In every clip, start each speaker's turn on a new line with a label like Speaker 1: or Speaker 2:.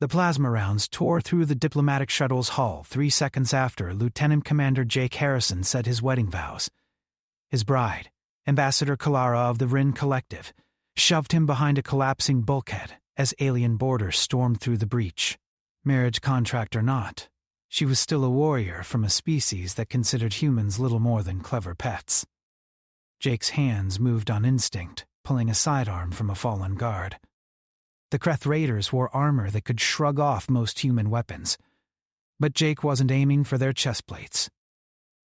Speaker 1: The plasma rounds tore through the diplomatic shuttle's hull 3 seconds after Lieutenant Commander Jake Harrison said his wedding vows. His bride, Ambassador Kalara of the Rin Collective, shoved him behind a collapsing bulkhead as alien boarders stormed through the breach. Marriage contract or not, she was still a warrior from a species that considered humans little more than clever pets. Jake's hands moved on instinct, pulling a sidearm from a fallen guard. The Kreth Raiders wore armor that could shrug off most human weapons, but Jake wasn't aiming for their chest plates.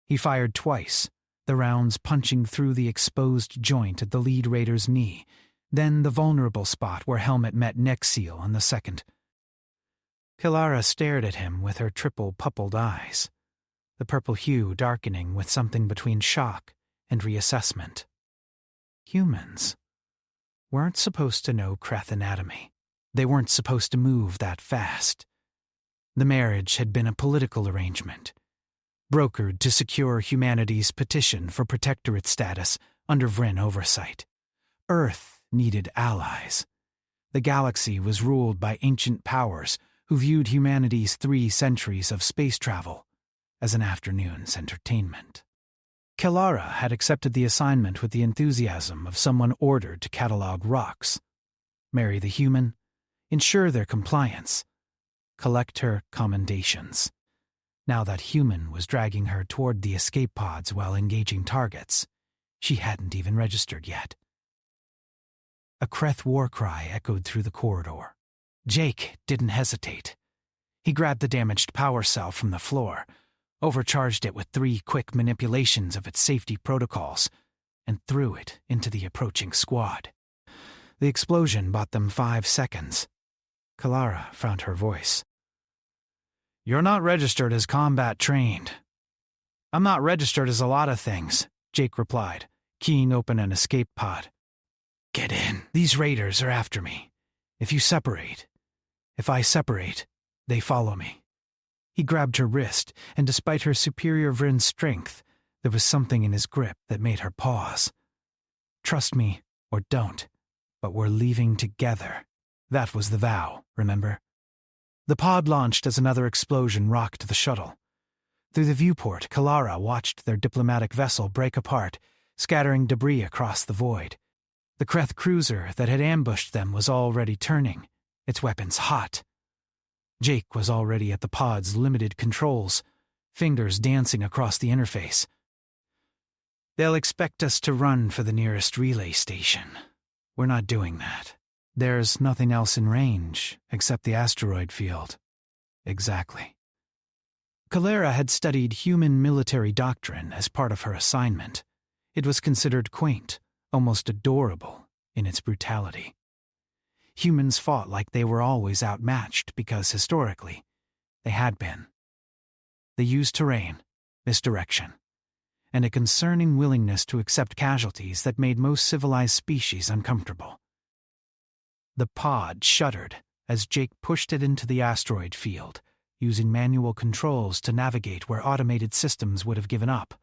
Speaker 1: He fired twice, the rounds punching through the exposed joint at the lead Raider's knee, then the vulnerable spot where helmet met neck seal on the second. Kalara stared at him with her triple pupilled eyes, the purple hue darkening with something between shock and reassessment. Humans weren't supposed to know Kreth anatomy. They weren't supposed to move that fast. The marriage had been a political arrangement, brokered to secure humanity's petition for protectorate status under Vrin oversight. Earth needed allies. The galaxy was ruled by ancient powers who viewed humanity's 3 centuries of space travel as an afternoon's entertainment. Kalara had accepted the assignment with the enthusiasm of someone ordered to catalog rocks, marry the human, ensure their compliance, collect her commendations. Now that human was dragging her toward the escape pods while engaging targets, she hadn't even registered yet. A Kreth war cry echoed through the corridor. Jake didn't hesitate. He grabbed the damaged power cell from the floor, overcharged it with 3 quick manipulations of its safety protocols, and threw it into the approaching squad. The explosion bought them 5 seconds. Kalara found her voice. "You're not registered as combat trained." "I'm not registered as a lot of things," Jake replied, keying open an escape pod. "Get in. These raiders are after me. If I separate, they follow me." He grabbed her wrist, and despite her superior Vrin strength, there was something in his grip that made her pause. "Trust me, or don't, but we're leaving together." That was the vow, remember? The pod launched as another explosion rocked the shuttle. Through the viewport, Kalara watched their diplomatic vessel break apart, scattering debris across the void. The Kreth cruiser that had ambushed them was already turning, its weapons hot. Jake was already at the pod's limited controls, fingers dancing across the interface. "They'll expect us to run for the nearest relay station. We're not doing that. There's nothing else in range except the asteroid field." Exactly. Kalara had studied human military doctrine as part of her assignment. It was considered quaint, almost adorable in its brutality. Humans fought like they were always outmatched because, historically, they had been. They used terrain, misdirection, and a concerning willingness to accept casualties that made most civilized species uncomfortable. The pod shuddered as Jake pushed it into the asteroid field, using manual controls to navigate where automated systems would have given up.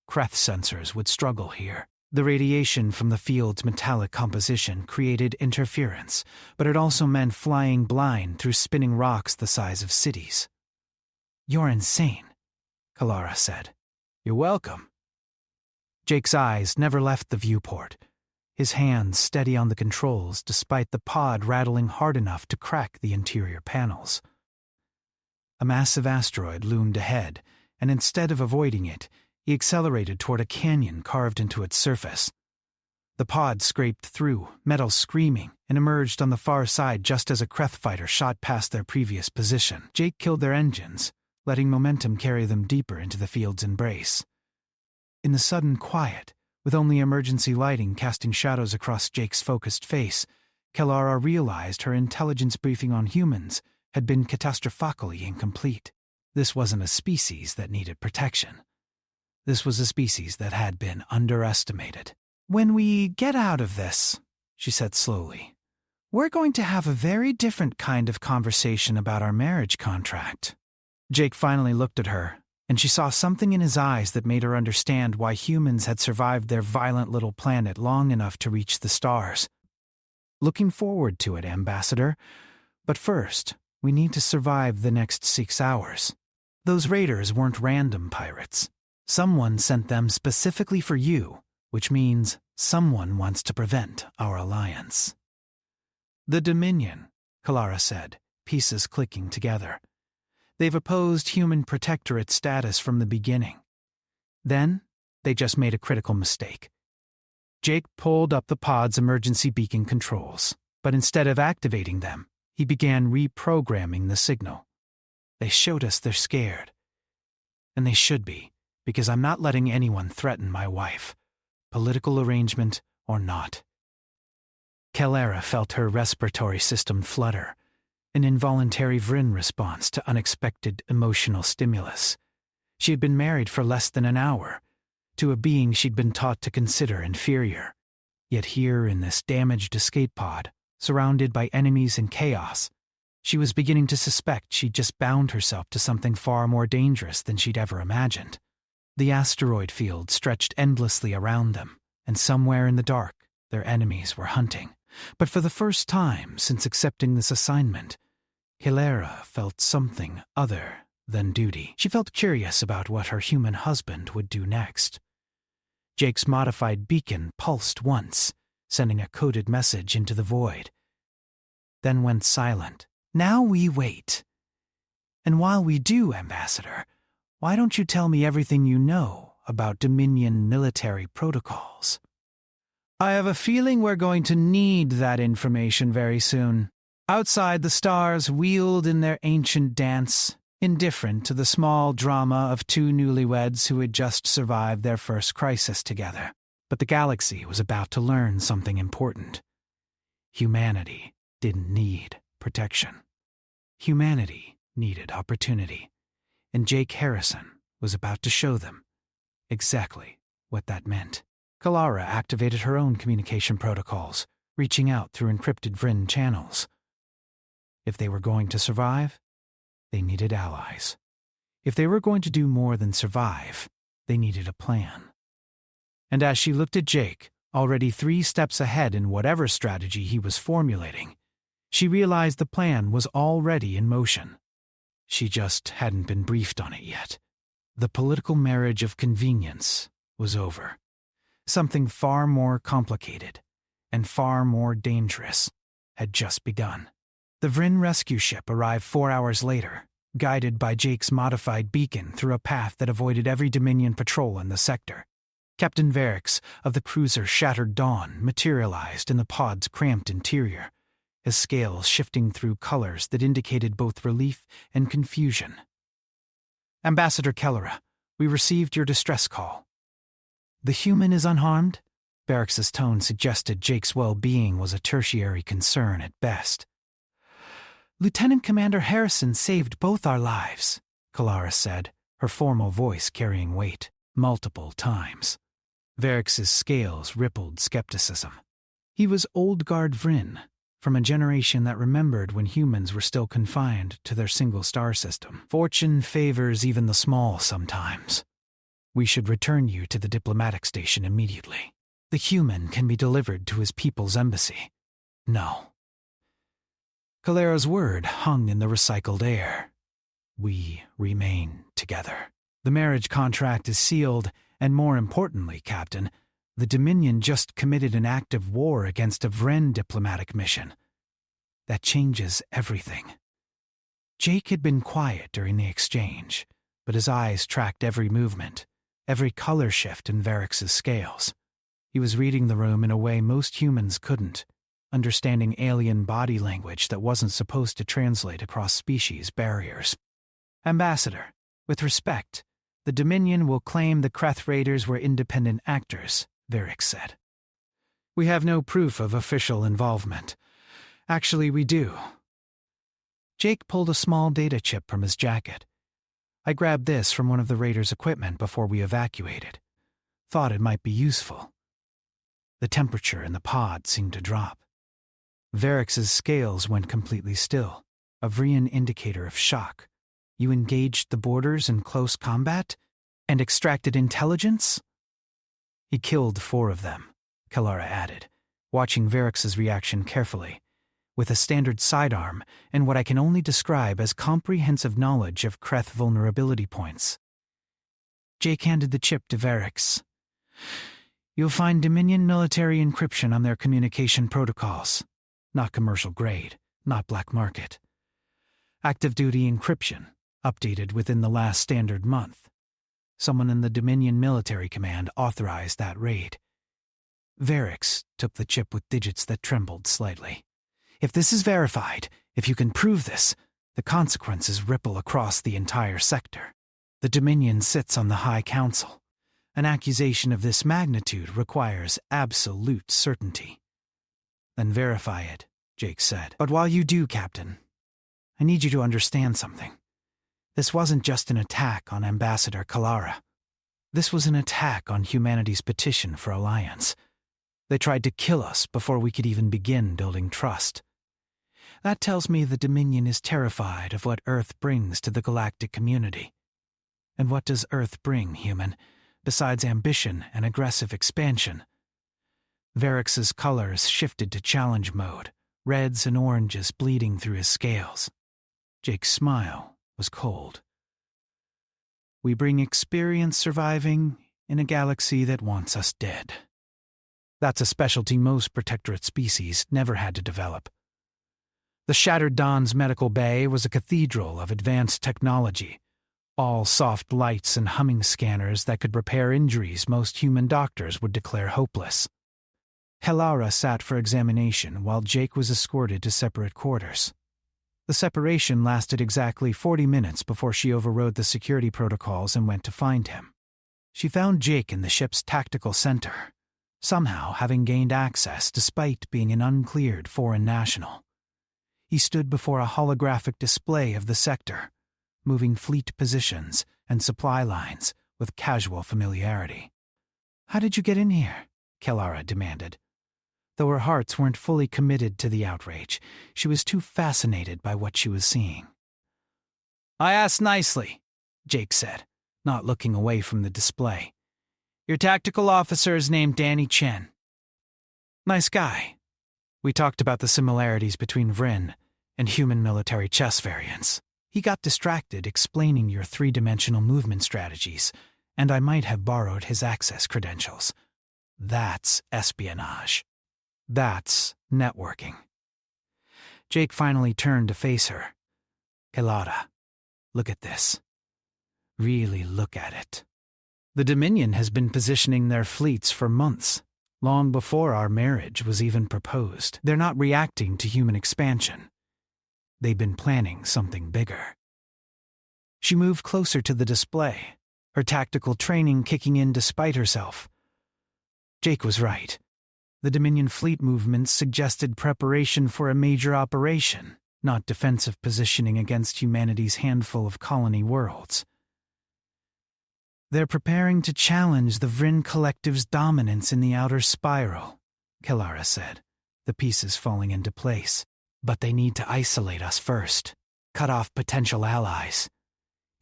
Speaker 1: Kreth sensors would struggle here. The radiation from the field's metallic composition created interference, but it also meant flying blind through spinning rocks the size of cities. "You're insane," Kalara said. "You're welcome." Jake's eyes never left the viewport, his hands steady on the controls despite the pod rattling hard enough to crack the interior panels. A massive asteroid loomed ahead, and instead of avoiding it, he accelerated toward a canyon carved into its surface. The pod scraped through, metal screaming, and emerged on the far side just as a Kreth fighter shot past their previous position. Jake killed their engines, letting momentum carry them deeper into the field's embrace. In the sudden quiet, with only emergency lighting casting shadows across Jake's focused face, Kalara realized her intelligence briefing on humans had been catastrophically incomplete. This wasn't a species that needed protection. This was a species that had been underestimated. "When we get out of this," she said slowly, "we're going to have a very different kind of conversation about our marriage contract." Jake finally looked at her, and she saw something in his eyes that made her understand why humans had survived their violent little planet long enough to reach the stars. "Looking forward to it, Ambassador, But first, we need to survive the next 6 hours. Those raiders weren't random pirates. Someone sent them specifically for you, which means someone wants to prevent our alliance. The Dominion, Kalara said, pieces clicking together. They've opposed human protectorate status from the beginning. Then, they just made a critical mistake. Jake pulled up the pod's emergency beacon controls, but instead of activating them, he began reprogramming the signal. They showed us they're scared. And they should be, because I'm not letting anyone threaten my wife, political arrangement or not. Kalara felt her respiratory system flutter, an involuntary Vryn response to unexpected emotional stimulus. She had been married for less than an hour, to a being she'd been taught to consider inferior. Yet here in this damaged escape pod, surrounded by enemies and chaos, she was beginning to suspect she'd just bound herself to something far more dangerous than she'd ever imagined. The asteroid field stretched endlessly around them, and somewhere in the dark, their enemies were hunting. But for the first time since accepting this assignment, Kalara felt something other than duty. She felt curious about what her human husband would do next. Jake's modified beacon pulsed once, sending a coded message into the void. Then went silent. Now we wait. And while we do, Ambassador, why don't you tell me everything you know about Dominion military protocols? I have a feeling we're going to need that information very soon. Outside, the stars wheeled in their ancient dance, indifferent to the small drama of two newlyweds who had just survived their first crisis together. But the galaxy was about to learn something important. Humanity didn't need protection. Humanity needed opportunity, and Jake Harrison was about to show them exactly what that meant. Kalara activated her own communication protocols, reaching out through encrypted Vryn channels. If they were going to survive, they needed allies. If they were going to do more than survive, they needed a plan. And as she looked at Jake, already 3 steps ahead in whatever strategy he was formulating, she realized the plan was already in motion. She just hadn't been briefed on it yet. The political marriage of convenience was over. Something far more complicated and far more dangerous had just begun. The Vryn rescue ship arrived 4 hours later, guided by Jake's modified beacon through a path that avoided every Dominion patrol in the sector. Captain Verix of the cruiser Shattered Dawn materialized in the pod's cramped interior, his scales shifting through colors that indicated both relief and confusion. Ambassador Kalara, we received your distress call. The human is unharmed? Verix's tone suggested Jake's well-being was a tertiary concern at best. Lieutenant Commander Harrison saved both our lives, Kalara said, her formal voice carrying weight, multiple times. Verix's scales rippled skepticism. He was old guard Vryn, from a generation that remembered when humans were still confined to their single star system. Fortune favors even the small sometimes. We should return you to the diplomatic station immediately. The human can be delivered to his people's embassy. No. Kalara's word hung in the recycled air. We remain together. The marriage contract is sealed, and more importantly, Captain, the Dominion just committed an act of war against a Vryn diplomatic mission. That changes everything. Jake had been quiet during the exchange, but his eyes tracked every movement, every color shift in Verix's scales. He was reading the room in a way most humans couldn't, understanding alien body language that wasn't supposed to translate across species barriers. Ambassador, with respect, the Dominion will claim the Kreth Raiders were independent actors, Verix said. We have no proof of official involvement. Actually, we do. Jake pulled a small data chip from his jacket. I grabbed this from one of the Raiders' equipment before we evacuated. Thought it might be useful. The temperature in the pod seemed to drop. Verix's scales went completely still, a Vryn indicator of shock. You engaged the borders in close combat? And extracted intelligence? He killed 4 of them, Kalara added, watching Verix's reaction carefully. with a standard sidearm and what I can only describe as comprehensive knowledge of Kreth vulnerability points. Jake handed the chip to Varix. You'll find Dominion military encryption on their communication protocols. Not commercial grade, not black market. Active duty encryption, updated within the last standard month. Someone in the Dominion Military Command authorized that raid. Varix took the chip with digits that trembled slightly. If this is verified, if you can prove this, the consequences ripple across the entire sector. The Dominion sits on the High Council. An accusation of this magnitude requires absolute certainty. Then verify it, Jake said. But while you do, Captain, I need you to understand something. This wasn't just an attack on Ambassador Kalara. This was an attack on humanity's petition for alliance. They tried to kill us before we could even begin building trust. That tells me the Dominion is terrified of what Earth brings to the galactic community. And what does Earth bring, human, besides ambition and aggressive expansion? Varix's colors shifted to challenge mode, reds and oranges bleeding through his scales. Jake's smile was cold. We bring experience surviving in a galaxy that wants us dead. That's a specialty most Protectorate species never had to develop. The Shattered Dawn's medical bay was a cathedral of advanced technology, all soft lights and humming scanners that could repair injuries most human doctors would declare hopeless. Kalara sat for examination while Jake was escorted to separate quarters. The separation lasted exactly 40 minutes before she overrode the security protocols and went to find him. She found Jake in the ship's tactical center, somehow having gained access despite being an uncleared foreign national. He stood before a holographic display of the sector, moving fleet positions and supply lines with casual familiarity. "How did you get in here?" Kalara demanded. Though her hearts weren't fully committed to the outrage, she was too fascinated by what she was seeing. "I asked nicely," Jake said, not looking away from the display. "Your tactical officer is named Danny Chen." "Nice guy." We talked about the similarities between Vryn and human military chess variants. He got distracted explaining your three-dimensional movement strategies, and I might have borrowed his access credentials. That's espionage. That's networking. Jake finally turned to face her. "Kalara, look at this. Really look at it. The Dominion has been positioning their fleets for months, long before our marriage was even proposed. They're not reacting to human expansion. They've been planning something bigger." She moved closer to the display, her tactical training kicking in despite herself. Jake was right. The Dominion fleet movements suggested preparation for a major operation, not defensive positioning against humanity's handful of colony worlds. "They're preparing to challenge the Vryn Collective's dominance in the outer spiral," Kalara said, the pieces falling into place. "But they need to isolate us first, cut off potential allies.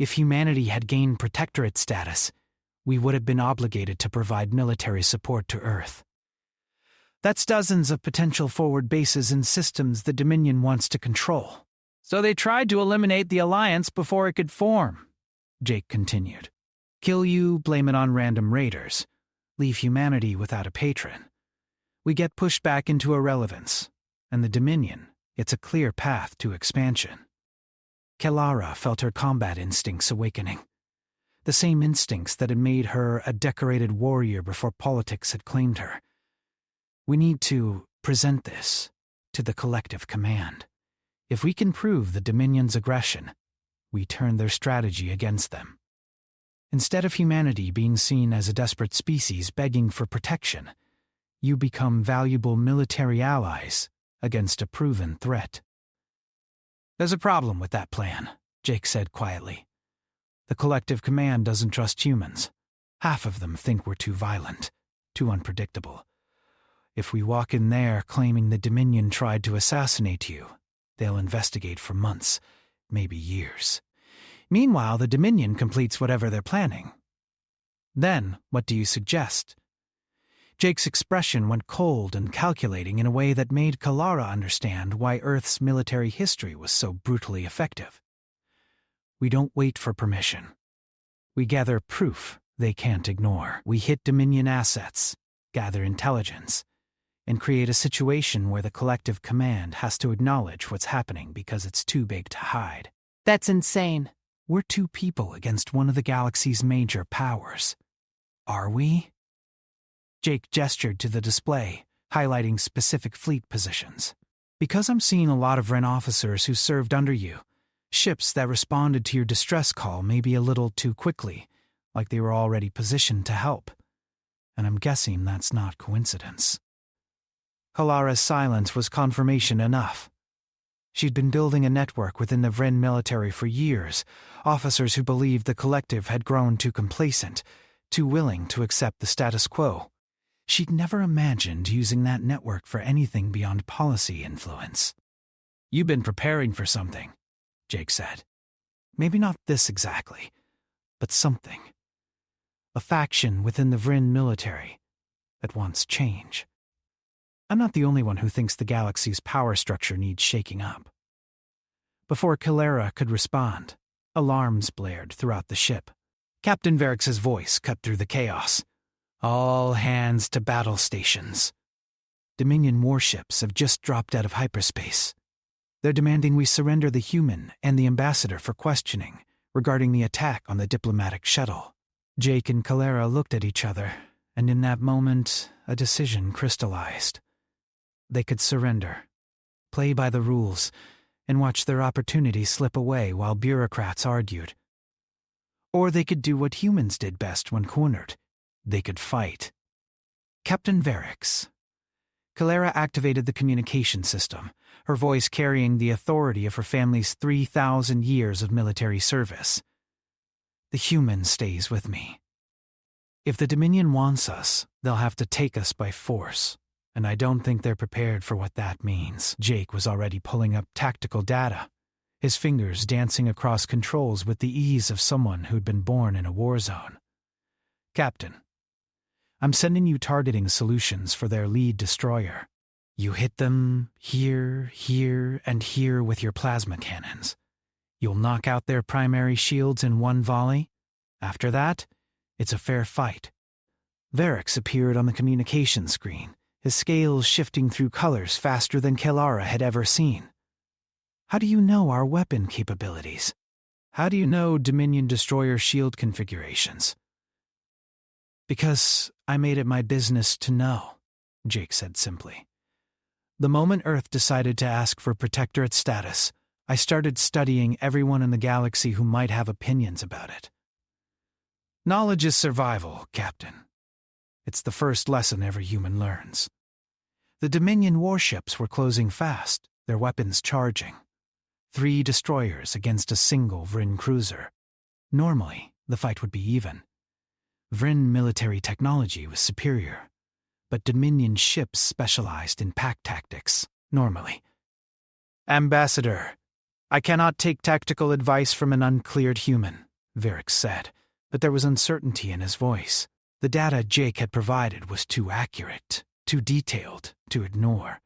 Speaker 1: If humanity had gained protectorate status, we would have been obligated to provide military support to Earth. That's dozens of potential forward bases and systems the Dominion wants to control. So they tried to eliminate the alliance before it could form," Jake continued. "Kill you, blame it on random raiders. Leave humanity without a patron. We get pushed back into irrelevance, and the Dominion, it's a clear path to expansion." Kalara felt her combat instincts awakening. The same instincts that had made her a decorated warrior before politics had claimed her. "We need to present this to the collective command. If we can prove the Dominion's aggression, we turn their strategy against them. Instead of humanity being seen as a desperate species begging for protection, you become valuable military allies against a proven threat." "There's a problem with that plan," Jake said quietly. "The collective command doesn't trust humans. Half of them think we're too violent, too unpredictable. If we walk in there claiming the Dominion tried to assassinate you, they'll investigate for months, maybe years. Meanwhile, the Dominion completes whatever they're planning. Then, what do you suggest? Jake's expression went cold and calculating in a way that made Kalara understand why Earth's military history was so brutally effective. We don't wait for permission. We gather proof they can't ignore. We hit Dominion assets, gather intelligence, and create a situation where the collective command has to acknowledge what's happening because it's too big to hide. That's insane. We're two people against one of the galaxy's major powers. Are we? Jake gestured to the display, highlighting specific fleet positions. Because I'm seeing a lot of Wren officers who served under you, ships that responded to your distress call maybe a little too quickly, like they were already positioned to help. And I'm guessing that's not coincidence. Kalara's silence was confirmation enough. She'd been building a network within the Wren military for years, officers who believed the collective had grown too complacent, too willing to accept the status quo. She'd never imagined using that network for anything beyond policy influence. "You've been preparing for something," Jake said. "Maybe not this exactly, but something. A faction within the Wren military that wants change. I'm not the only one who thinks the galaxy's power structure needs shaking up." Before Kalara could respond, alarms blared throughout the ship. Captain Varrix's voice cut through the chaos. "All hands to battle stations. Dominion warships have just dropped out of hyperspace. They're demanding we surrender the human and the ambassador for questioning regarding the attack on the diplomatic shuttle." Jake and Kalara looked at each other, and in that moment, a decision crystallized. They could surrender, play by the rules, and watch their opportunity slip away while bureaucrats argued. Or they could do what humans did best when cornered. They could fight. "Captain Varrix." Kalara activated the communication system, her voice carrying the authority of her family's 3,000 years of military service. "The human stays with me. If the Dominion wants us, they'll have to take us by force, and I don't think they're prepared for what that means." Jake was already pulling up tactical data, his fingers dancing across controls with the ease of someone who'd been born in a war zone. "Captain, I'm sending you targeting solutions for their lead destroyer. You hit them here, here, and here with your plasma cannons. You'll knock out their primary shields in one volley. After that, it's a fair fight." Varrix appeared on the communication screen, his scales shifting through colors faster than Kalara had ever seen. "How do you know our weapon capabilities? How do you know Dominion destroyer shield configurations?" "Because I made it my business to know," Jake said simply. "The moment Earth decided to ask for protectorate status, I started studying everyone in the galaxy who might have opinions about it. Knowledge is survival, Captain. It's the first lesson every human learns. The Dominion warships were closing fast, their weapons charging. 3 destroyers against a single Vryn cruiser. Normally, the fight would be even. Vryn military technology was superior, but Dominion ships specialized in pack tactics, normally. "Ambassador, I cannot take tactical advice from an uncleared human," Varrix said, but there was uncertainty in his voice. The data Jake had provided was too accurate, too detailed, to ignore.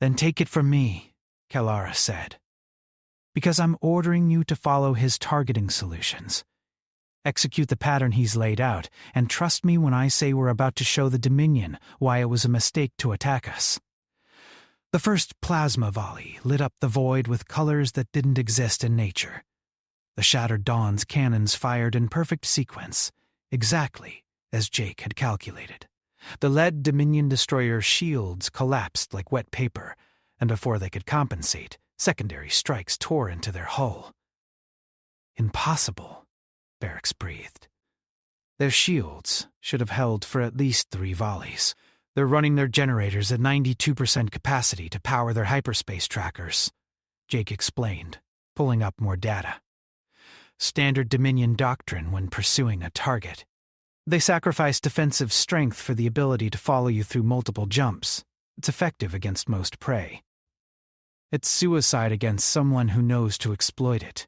Speaker 1: "Then take it from me," Kalara said, "because I'm ordering you to follow his targeting solutions. Execute the pattern he's laid out, and trust me when I say we're about to show the Dominion why it was a mistake to attack us." The first plasma volley lit up the void with colors that didn't exist in nature. The Shattered Dawn's cannons fired in perfect sequence, exactly as Jake had calculated. The lead Dominion destroyer shields collapsed like wet paper, and before they could compensate, secondary strikes tore into their hull. "Impossible," Varrix breathed. "Their shields should have held for at least 3 volleys. They're running their generators at 92% capacity to power their hyperspace trackers," Jake explained, pulling up more data. "Standard Dominion doctrine when pursuing a target. They sacrifice defensive strength for the ability to follow you through multiple jumps. It's effective against most prey. It's suicide against someone who knows to exploit it."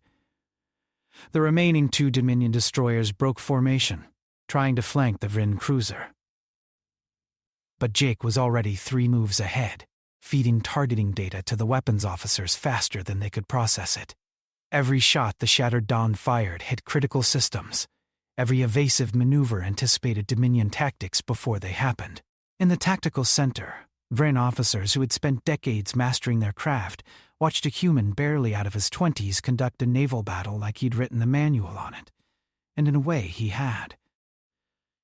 Speaker 1: The remaining 2 Dominion destroyers broke formation, trying to flank the Vryn cruiser. But Jake was already 3 moves ahead, feeding targeting data to the weapons officers faster than they could process it. Every shot the Shattered Dawn fired hit critical systems. Every evasive maneuver anticipated Dominion tactics before they happened. In the tactical center, Vren officers who had spent decades mastering their craft watched a human barely out of his 20s conduct a naval battle like he'd written the manual on it. And in a way, he had.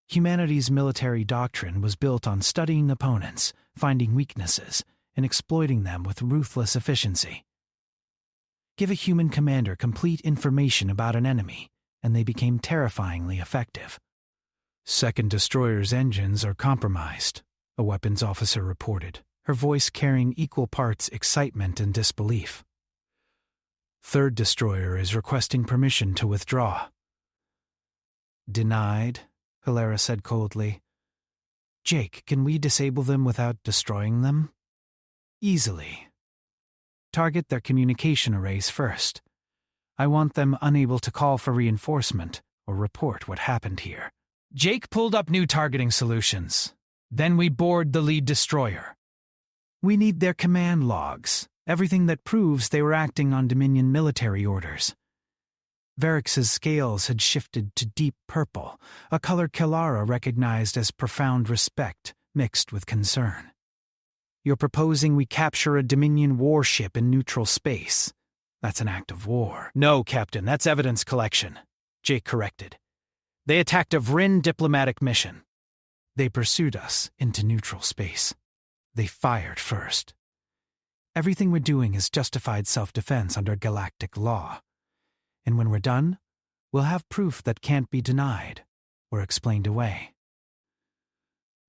Speaker 1: Humanity's military doctrine was built on studying opponents, finding weaknesses, and exploiting them with ruthless efficiency. Give a human commander complete information about an enemy, and they became terrifyingly effective. Second Destroyer's engines are compromised, a weapons officer reported, her voice carrying equal parts excitement and disbelief. Third Destroyer is requesting permission to withdraw. Denied, Hilara said coldly. Jake, can we disable them without destroying them? Easily. Target their communication arrays first. I want them unable to call for reinforcement or report what happened here. Jake pulled up new targeting solutions. Then we board the lead destroyer. We need their command logs, everything that proves they were acting on Dominion military orders. Varrix's scales had shifted to deep purple, a color Kilara recognized as profound respect mixed with concern. You're proposing we capture a Dominion warship in neutral space. That's an act of war. No, Captain, that's evidence collection, Jake corrected. They attacked a Vrin diplomatic mission. They pursued us into neutral space. They fired first. Everything we're doing is justified self-defense under galactic law. And when we're done, we'll have proof that can't be denied or explained away.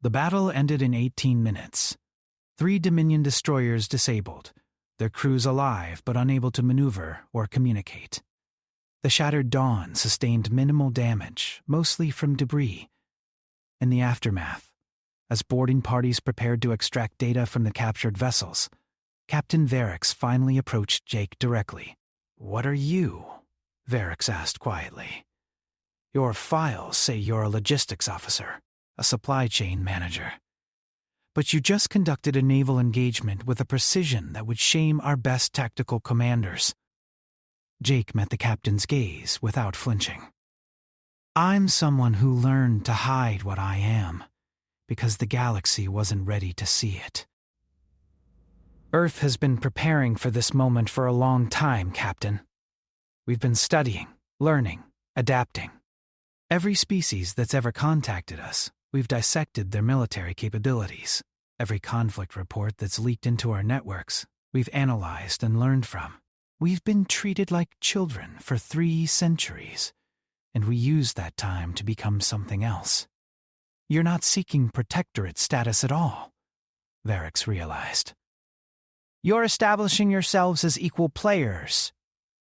Speaker 1: The battle ended in 18 minutes. 3 Dominion destroyers disabled, their crews alive but unable to maneuver or communicate. The Shattered Dawn sustained minimal damage, mostly from debris. In the aftermath, as boarding parties prepared to extract data from the captured vessels, Captain Varrix finally approached Jake directly. What are you? Varrix asked quietly. Your files say you're a logistics officer, a supply chain manager. But you just conducted a naval engagement with a precision that would shame our best tactical commanders. Jake met the captain's gaze without flinching. I'm someone who learned to hide what I am, because the galaxy wasn't ready to see it. Earth has been preparing for this moment for a long time, Captain. We've been studying, learning, adapting. Every species that's ever contacted us, we've dissected their military capabilities. Every conflict report that's leaked into our networks, we've analyzed and learned from. We've been treated like children for 3 centuries, and we use that time to become something else. You're not seeking protectorate status at all, Varrix realized. You're establishing yourselves as equal players.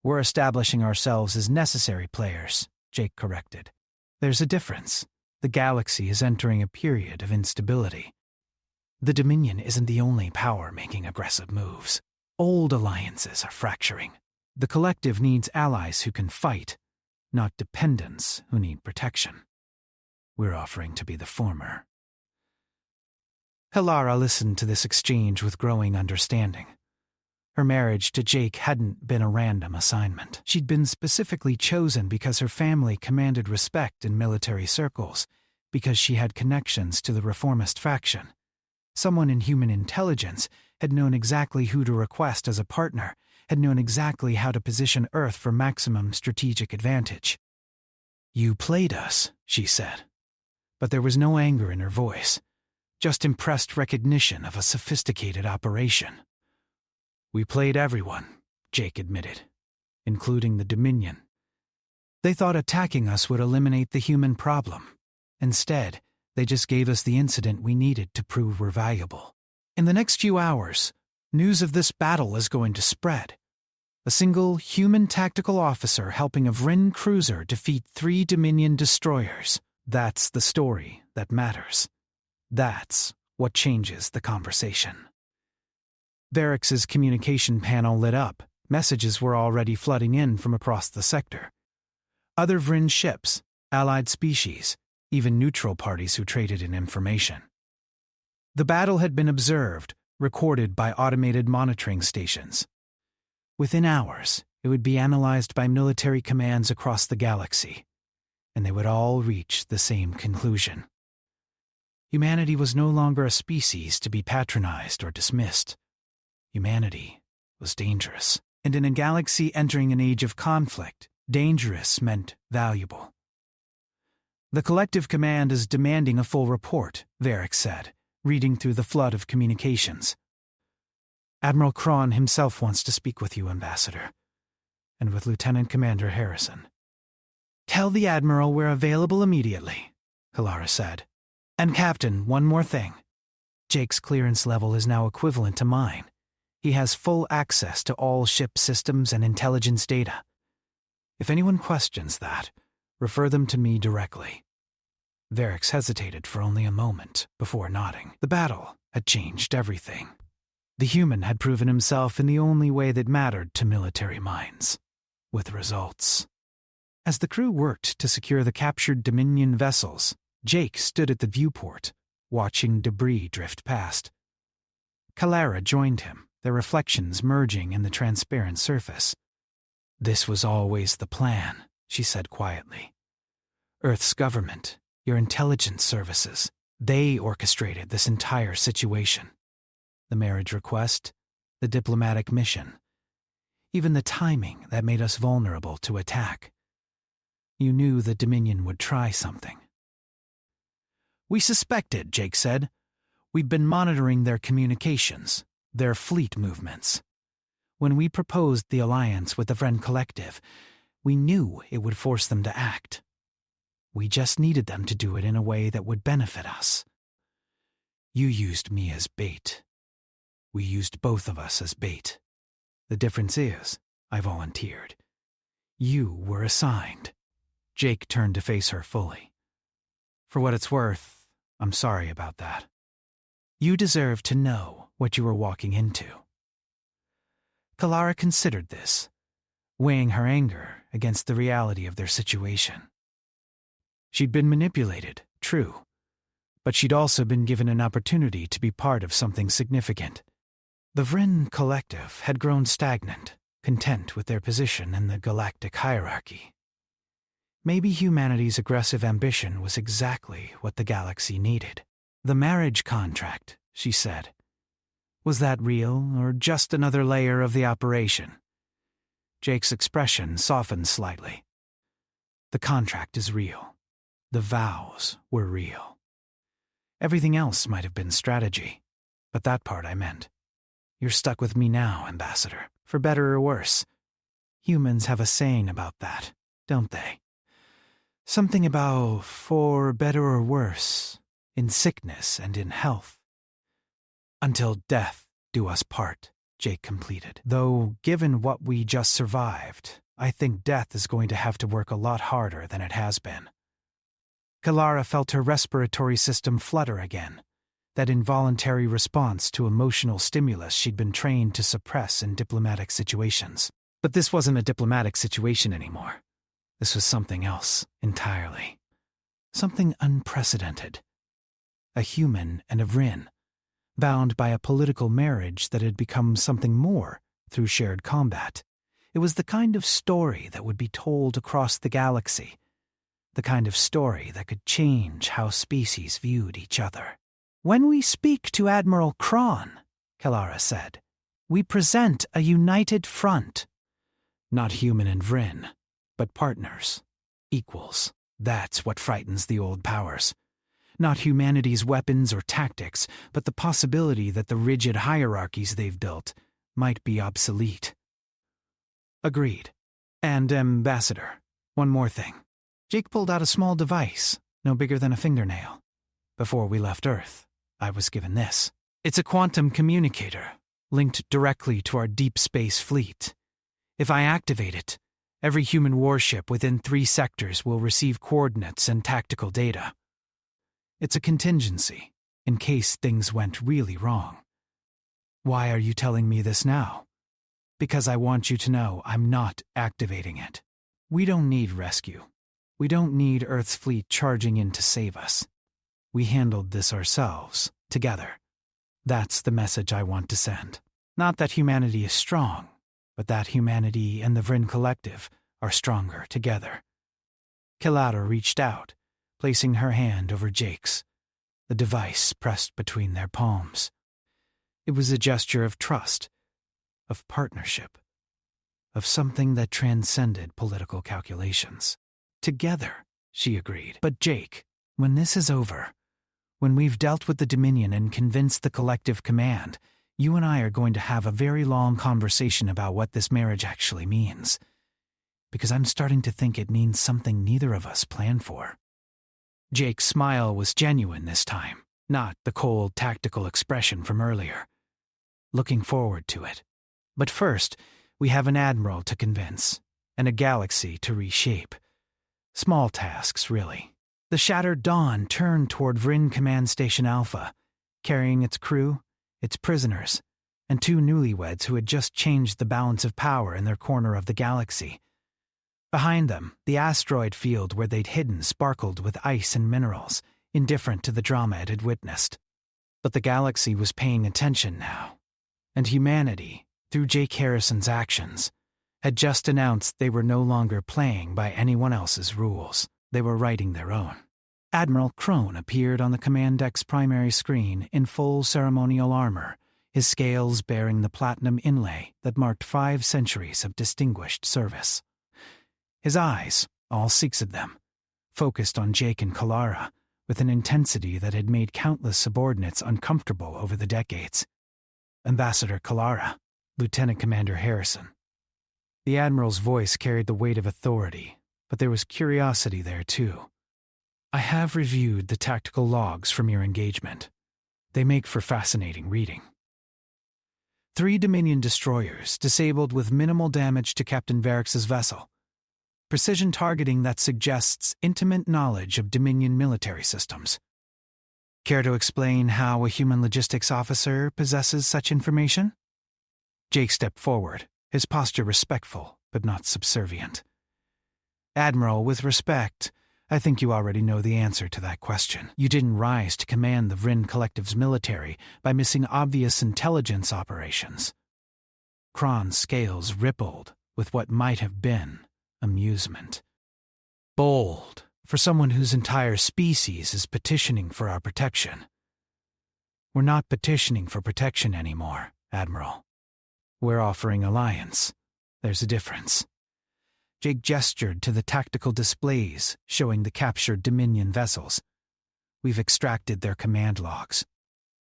Speaker 1: We're establishing ourselves as necessary players, Jake corrected. There's a difference. The galaxy is entering a period of instability. The Dominion isn't the only power making aggressive moves. Old alliances are fracturing. The collective needs allies who can fight, not dependents who need protection. We're offering to be the former. Hilara listened to this exchange with growing understanding. Her marriage to Jake hadn't been a random assignment. She'd been specifically chosen because her family commanded respect in military circles, because she had connections to the reformist faction. Someone in human intelligence had known exactly who to request as a partner, had known exactly how to position Earth for maximum strategic advantage. You played us, she said. But there was no anger in her voice, just impressed recognition of a sophisticated operation. We played everyone, Jake admitted, including the Dominion. They thought attacking us would eliminate the human problem. Instead, they just gave us the incident we needed to prove we're valuable. In the next few hours, news of this battle is going to spread. A single human tactical officer helping a Vrin cruiser defeat 3 Dominion destroyers. That's the story that matters. That's what changes the conversation. Varrix's communication panel lit up. Messages were already flooding in from across the sector. Other Vrin ships, allied species, even neutral parties who traded in information. The battle had been observed, recorded by automated monitoring stations. Within hours, it would be analyzed by military commands across the galaxy, and they would all reach the same conclusion. Humanity was no longer a species to be patronized or dismissed. Humanity was dangerous, and in a galaxy entering an age of conflict, dangerous meant valuable. "The collective command is demanding a full report," Varric said, reading through the flood of communications. "Admiral Kron himself wants to speak with you, Ambassador, and with Lieutenant Commander Harrison." "Tell the Admiral we're available immediately," Kalara said. "And Captain, one more thing. Jake's clearance level is now equivalent to mine. He has full access to all ship systems and intelligence data. If anyone questions that, refer them to me directly." Varric hesitated for only a moment before nodding. The battle had changed everything. The human had proven himself in the only way that mattered to military minds, with results. As the crew worked to secure the captured Dominion vessels, Jake stood at the viewport, watching debris drift past. Kalara joined him, their reflections merging in the transparent surface. "This was always the plan," she said quietly. "Earth's government, your intelligence services, they orchestrated this entire situation. The marriage request, the diplomatic mission, even the timing that made us vulnerable to attack. You knew the Dominion would try something." "We suspected," Jake said. "We've been monitoring their communications, their fleet movements. When we proposed the alliance with the Friend Collective, we knew it would force them to act. We just needed them to do it in a way that would benefit us. You used me as bait. We used both of us as bait. The difference is, I volunteered. You were assigned." Jake turned to face her fully. "For what it's worth, I'm sorry about that. You deserve to know what you were walking into." Kalara considered this, weighing her anger against the reality of their situation. She'd been manipulated, true, but she'd also been given an opportunity to be part of something significant. The Vrin Collective had grown stagnant, content with their position in the galactic hierarchy. Maybe humanity's aggressive ambition was exactly what the galaxy needed. "The marriage contract," she said. "Was that real, or just another layer of the operation?" Jake's expression softened slightly. "The contract is real. The vows were real. Everything else might have been strategy, but that part I meant. You're stuck with me now, Ambassador, for better or worse. Humans have a saying about that, don't they? Something about for better or worse, in sickness and in health. Until death do us part," Jake completed. "Though, given what we just survived, I think death is going to have to work a lot harder than it has been." Kalara felt her respiratory system flutter again, that involuntary response to emotional stimulus she'd been trained to suppress in diplomatic situations. But this wasn't a diplomatic situation anymore. This was something else entirely. Something unprecedented. A human and a Vrin, bound by a political marriage that had become something more through shared combat. It was the kind of story that would be told across the galaxy, the kind of story that could change how species viewed each other. "When we speak to Admiral Kron," Kalara said, "we present a united front. Not human and Vrin, but partners, equals. That's what frightens the old powers. Not humanity's weapons or tactics, but the possibility that the rigid hierarchies they've built might be obsolete." "Agreed. And, Ambassador, one more thing." Jake pulled out a small device, no bigger than a fingernail. "Before we left Earth, I was given this. It's a quantum communicator, linked directly to our deep space fleet. If I activate it, every human warship within 3 sectors will receive coordinates and tactical data. It's a contingency, in case things went really wrong. Why are you telling me this now? Because I want you to know I'm not activating it. We don't need rescue. We don't need Earth's fleet charging in to save us. We handled this ourselves, together. That's the message I want to send. Not that humanity is strong, but that humanity and the Vryn Collective are stronger together. Kalara reached out, placing her hand over Jake's, the device pressed between their palms. It was a gesture of trust, of partnership, of something that transcended political calculations. Together, she agreed. But Jake, when this is over, when we've dealt with the Dominion and convinced the collective command, you and I are going to have a very long conversation about what this marriage actually means. Because I'm starting to think it means something neither of us planned for. Jake's smile was genuine this time, not the cold, tactical expression from earlier. Looking forward to it. But first, we have an admiral to convince, and a galaxy to reshape. Small tasks, really. The Shattered Dawn turned toward Vryn Command Station Alpha, carrying its crew, its prisoners, and 2 newlyweds who had just changed the balance of power in their corner of the galaxy. Behind them, the asteroid field where they'd hidden sparkled with ice and minerals, indifferent to the drama it had witnessed. But the galaxy was paying attention now, and humanity, through Jake Harrison's actions, had just announced they were no longer playing by anyone else's rules. They were writing their own. Admiral Crone appeared on the command deck's primary screen in full ceremonial armor, his scales bearing the platinum inlay that marked 5 centuries of distinguished service. His eyes, all 6 of them, focused on Jake and Kalara with an intensity that had made countless subordinates uncomfortable over the decades. Ambassador Kalara, Lieutenant Commander Harrison. The Admiral's voice carried the weight of authority, but there was curiosity there too. I have reviewed the tactical logs from your engagement. They make for fascinating reading. 3 Dominion destroyers disabled with minimal damage to Captain Varrix's vessel. Precision targeting that suggests intimate knowledge of Dominion military systems. Care to explain how a human logistics officer possesses such information? Jake stepped forward, his posture respectful but not subservient. Admiral, with respect, I think you already know the answer to that question. You didn't rise to command the Vryn Collective's military by missing obvious intelligence operations. Kron's scales rippled with what might have been amusement. Bold, for someone whose entire species is petitioning for our protection. We're not petitioning for protection anymore, Admiral. We're offering alliance. There's a difference. Jake gestured to the tactical displays showing the captured Dominion vessels. We've extracted their command logs.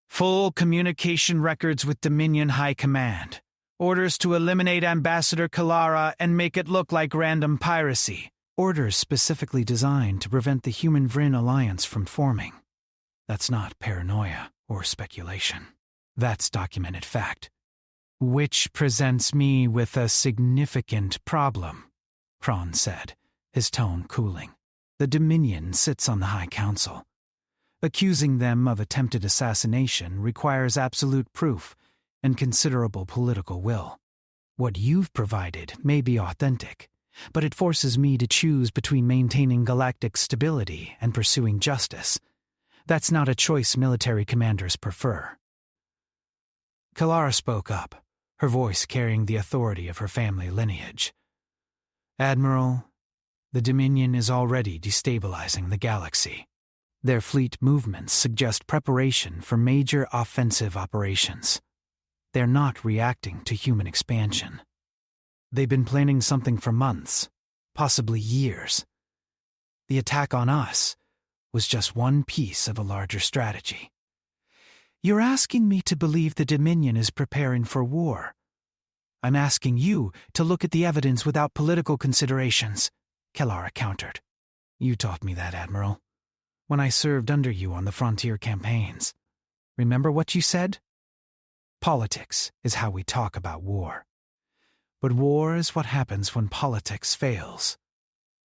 Speaker 1: Full communication records with Dominion High Command. Orders to eliminate Ambassador Kalara and make it look like random piracy. Orders specifically designed to prevent the Human-Vryn alliance from forming. That's not paranoia or speculation. That's documented fact. Which presents me with a significant problem, Kron said, his tone cooling. The Dominion sits on the High Council. Accusing them of attempted assassination requires absolute proof and considerable political will. What you've provided may be authentic, but it forces me to choose between maintaining galactic stability and pursuing justice. That's not a choice military commanders prefer. Kalara spoke up, her voice carrying the authority of her family lineage. Admiral, the Dominion is already destabilizing the galaxy. Their fleet movements suggest preparation for major offensive operations. They're not reacting to human expansion. They've been planning something for months, possibly years. The attack on us was just one piece of a larger strategy. You're asking me to believe the Dominion is preparing for war. I'm asking you to look at the evidence without political considerations, Kalara countered. You taught me that, Admiral, when I served under you on the frontier campaigns. Remember what you said? Politics is how we talk about war. But war is what happens when politics fails.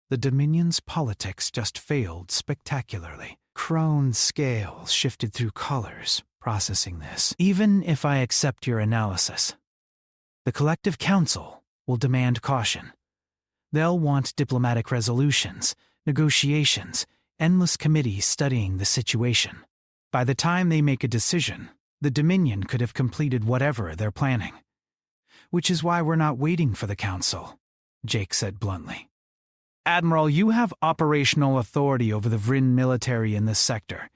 Speaker 1: The Dominion's politics just failed spectacularly. Krone's scales shifted through colors, processing this. Even if I accept your analysis, the Collective Council will demand caution. They'll want diplomatic resolutions, negotiations, endless committees studying the situation. By the time they make a decision, The Dominion could have completed whatever they're planning. Which is why we're not waiting for the Council, Jake said bluntly. Admiral, you have operational authority over the Vryn military in this sector.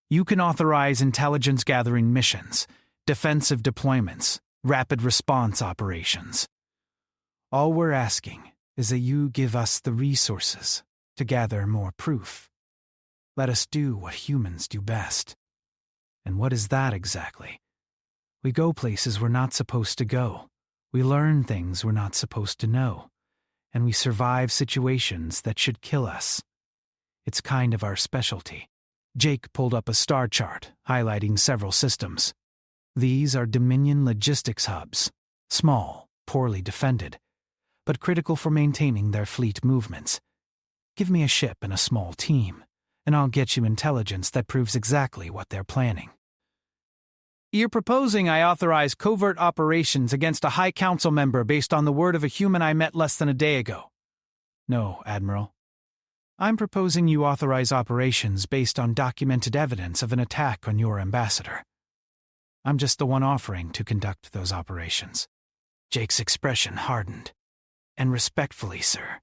Speaker 1: You can authorize intelligence-gathering missions, defensive deployments, rapid response operations. All we're asking is that you give us the resources to gather more proof. Let us do what humans do best. And what is that exactly? We go places we're not supposed to go. We learn things we're not supposed to know. And we survive situations that should kill us. It's kind of our specialty. Jake pulled up a star chart, highlighting several systems. These are Dominion logistics hubs, small, poorly defended, but critical for maintaining their fleet movements. Give me a ship and a small team, and I'll get you intelligence that proves exactly what they're planning. You're proposing I authorize covert operations against a High Council member based on the word of a human I met less than a day ago. No, Admiral. I'm proposing you authorize operations based on documented evidence of an attack on your ambassador. I'm just the one offering to conduct those operations. Jake's expression hardened. And respectfully, sir,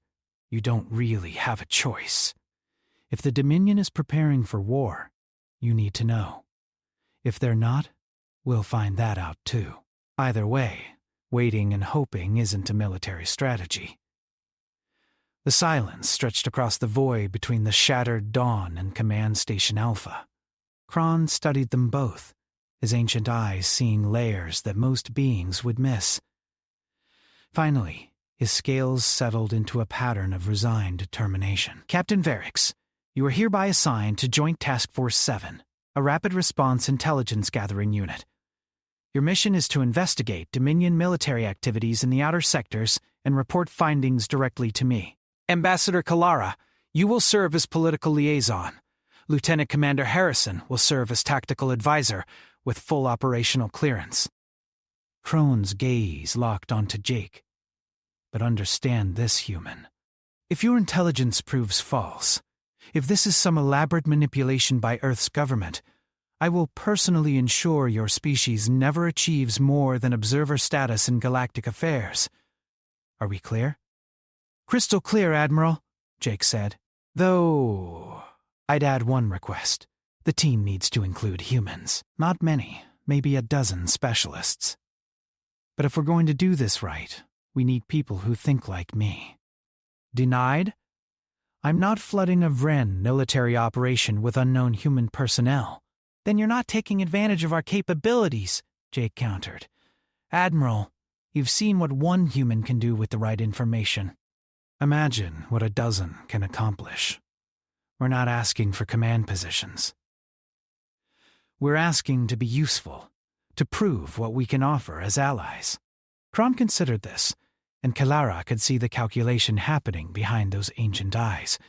Speaker 1: you don't really have a choice. If the Dominion is preparing for war, you need to know. If they're not, we'll find that out too. Either way, waiting and hoping isn't a military strategy. The silence stretched across the void between the shattered Dawn and Command Station Alpha. Kron studied them both, his ancient eyes seeing layers that most beings would miss. Finally, his scales settled into a pattern of resigned determination. Captain Verix, you are hereby assigned to Joint Task Force 7, a rapid response intelligence gathering unit. Your mission is to investigate Dominion military activities in the outer sectors and report findings directly to me. Ambassador Kalara, you will serve as political liaison. Lieutenant Commander Harrison will serve as tactical advisor with full operational clearance. Krone's gaze locked onto Jake. But understand this, human. If your intelligence proves false, if this is some elaborate manipulation by Earth's government, I will personally ensure your species never achieves more than observer status in galactic affairs. Are we clear? Crystal clear, Admiral, Jake said. Though, I'd add one request. The team needs to include humans. Not many, maybe a dozen specialists. But if we're going to do this right, we need people who think like me. Denied? I'm not flooding a Vren military operation with unknown human personnel. Then you're not taking advantage of our capabilities, Jake countered. Admiral, you've seen what one human can do with the right information. Imagine what a dozen can accomplish. We're not asking for command positions. We're asking to be useful, to prove what we can offer as allies. Kron considered this, and Kalara could see the calculation happening behind those ancient eyes.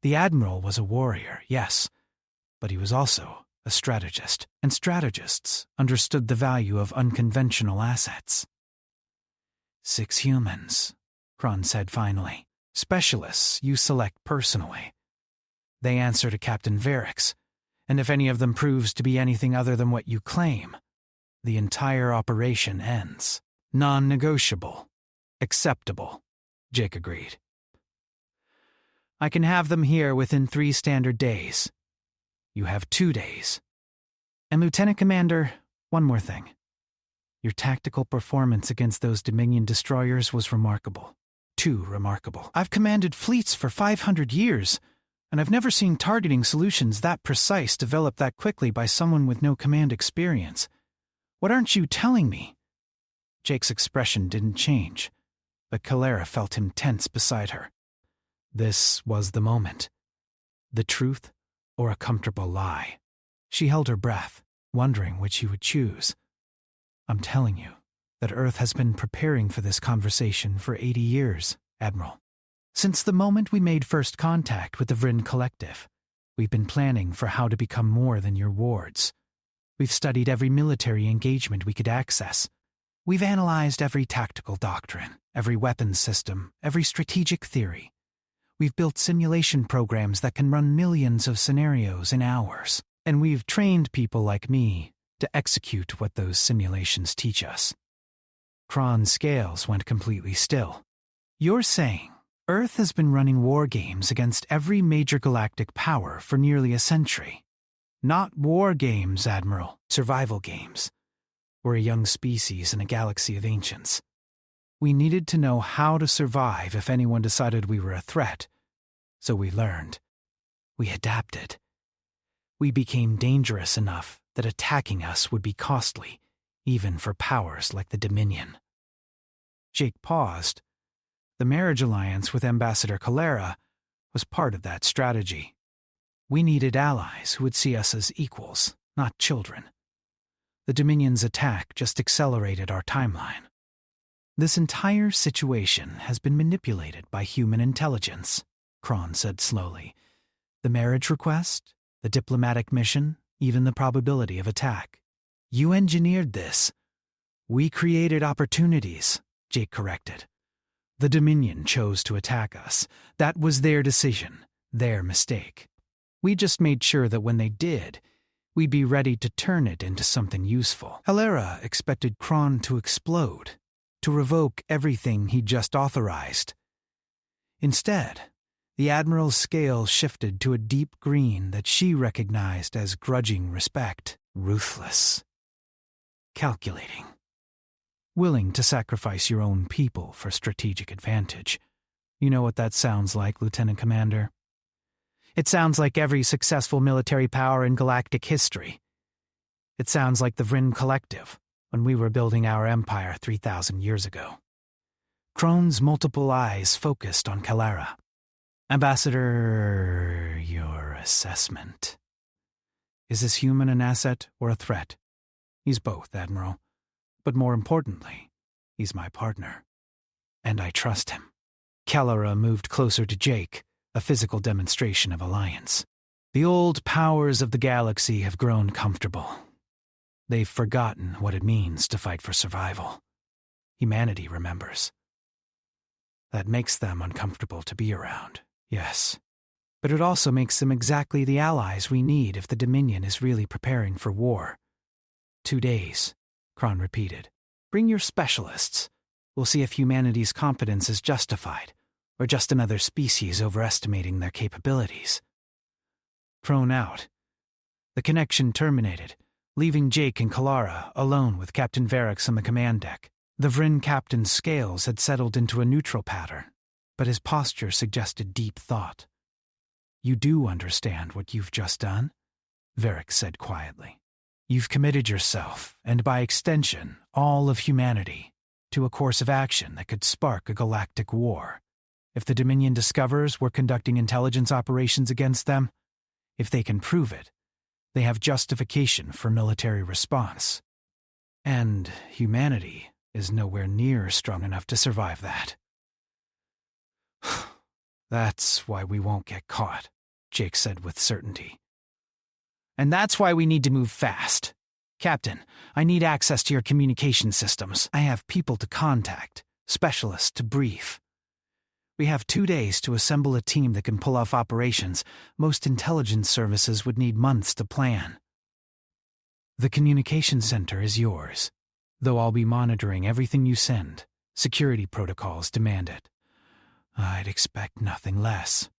Speaker 1: The Admiral was a warrior, yes, but he was also a strategist, and strategists understood the value of unconventional assets. 6 humans, Kron said finally. Specialists you select personally. They answer to Captain Verix, and if any of them proves to be anything other than what you claim, the entire operation ends. Non-negotiable. Acceptable, Jake agreed. I can have them here within 3 standard days. You have 2 days. And Lieutenant Commander, one more thing. Your tactical performance against those Dominion destroyers was remarkable. Too remarkable. I've commanded fleets for 500 years, and I've never seen targeting solutions that precise developed that quickly by someone with no command experience. What aren't you telling me? Jake's expression didn't change, but Kalara felt him tense beside her. This was the moment. The truth or a comfortable lie. She held her breath, wondering which he would choose. I'm telling you that Earth has been preparing for this conversation for 80 years, Admiral. Since the moment we made first contact with the Vryn Collective, we've been planning for how to become more than your wards. We've studied every military engagement we could access. We've analyzed every tactical doctrine, every weapons system, every strategic theory. We've built simulation programs that can run millions of scenarios in hours. And we've trained people like me to execute what those simulations teach us. Kron's scales went completely still. You're saying Earth has been running war games against every major galactic power for nearly a century. Not war games, Admiral, survival games. We're a young species in a galaxy of ancients. We needed to know how to survive if anyone decided we were a threat. So we learned. We adapted. We became dangerous enough that attacking us would be costly, even for powers like the Dominion. Jake paused. The marriage alliance with Ambassador Calera was part of that strategy. We needed allies who would see us as equals, not children. The Dominion's attack just accelerated our timeline. This entire situation has been manipulated by human intelligence, Kron said slowly. The marriage request, the diplomatic mission, even the probability of attack. You engineered this. We created opportunities, Jake corrected. The Dominion chose to attack us. That was their decision, their mistake. We just made sure that when they did, we'd be ready to turn it into something useful. Calera expected Kron to explode, to revoke everything he'd just authorized. Instead, the Admiral's scale shifted to a deep green that she recognized as grudging respect, ruthless, calculating, willing to sacrifice your own people for strategic advantage. You know what that sounds like, Lieutenant Commander? It sounds like every successful military power in galactic history. It sounds like the Vryn Collective, when we were building our empire 3,000 years ago. Kron's multiple eyes focused on Calera. Ambassador, your assessment. Is this human an asset or a threat? He's both, Admiral. But more importantly, he's my partner. And I trust him. Calera moved closer to Jake, a physical demonstration of alliance. The old powers of the galaxy have grown comfortable. They've forgotten what it means to fight for survival. Humanity remembers. That makes them uncomfortable to be around, yes. But it also makes them exactly the allies we need if the Dominion is really preparing for war. 2 days, Kron repeated. Bring your specialists. We'll see if humanity's confidence is justified, or just another species overestimating their capabilities. Thrown out. The connection terminated, leaving Jake and Calera alone with Captain Varix on the command deck. The Vryn captain's scales had settled into a neutral pattern, but his posture suggested deep thought. You do understand what you've just done? Varix said quietly. You've committed yourself, and by extension, all of humanity, to a course of action that could spark a galactic war. If the Dominion discovers we're conducting intelligence operations against them, if they can prove it, they have justification for military response. And humanity is nowhere near strong enough to survive that. That's why we won't get caught, Jake said with certainty. And that's why we need to move fast. Captain, I need access to your communication systems. I have people to contact, specialists to brief. We have 2 days to assemble a team that can pull off operations most intelligence services would need months to plan. The communication center is yours, though I'll be monitoring everything you send. Security protocols demand it. I'd expect nothing less.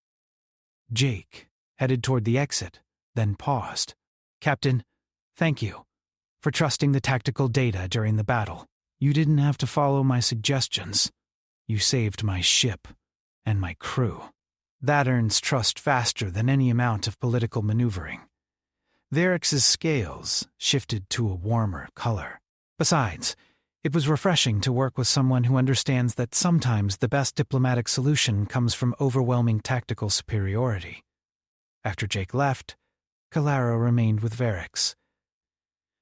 Speaker 1: Jake headed toward the exit, then paused. Captain, thank you for trusting the tactical data during the battle. You didn't have to follow my suggestions. You saved my ship. And my crew. That earns trust faster than any amount of political maneuvering. Varix's scales shifted to a warmer color. Besides, it was refreshing to work with someone who understands that sometimes the best diplomatic solution comes from overwhelming tactical superiority. After Jake left, Calera remained with Varix.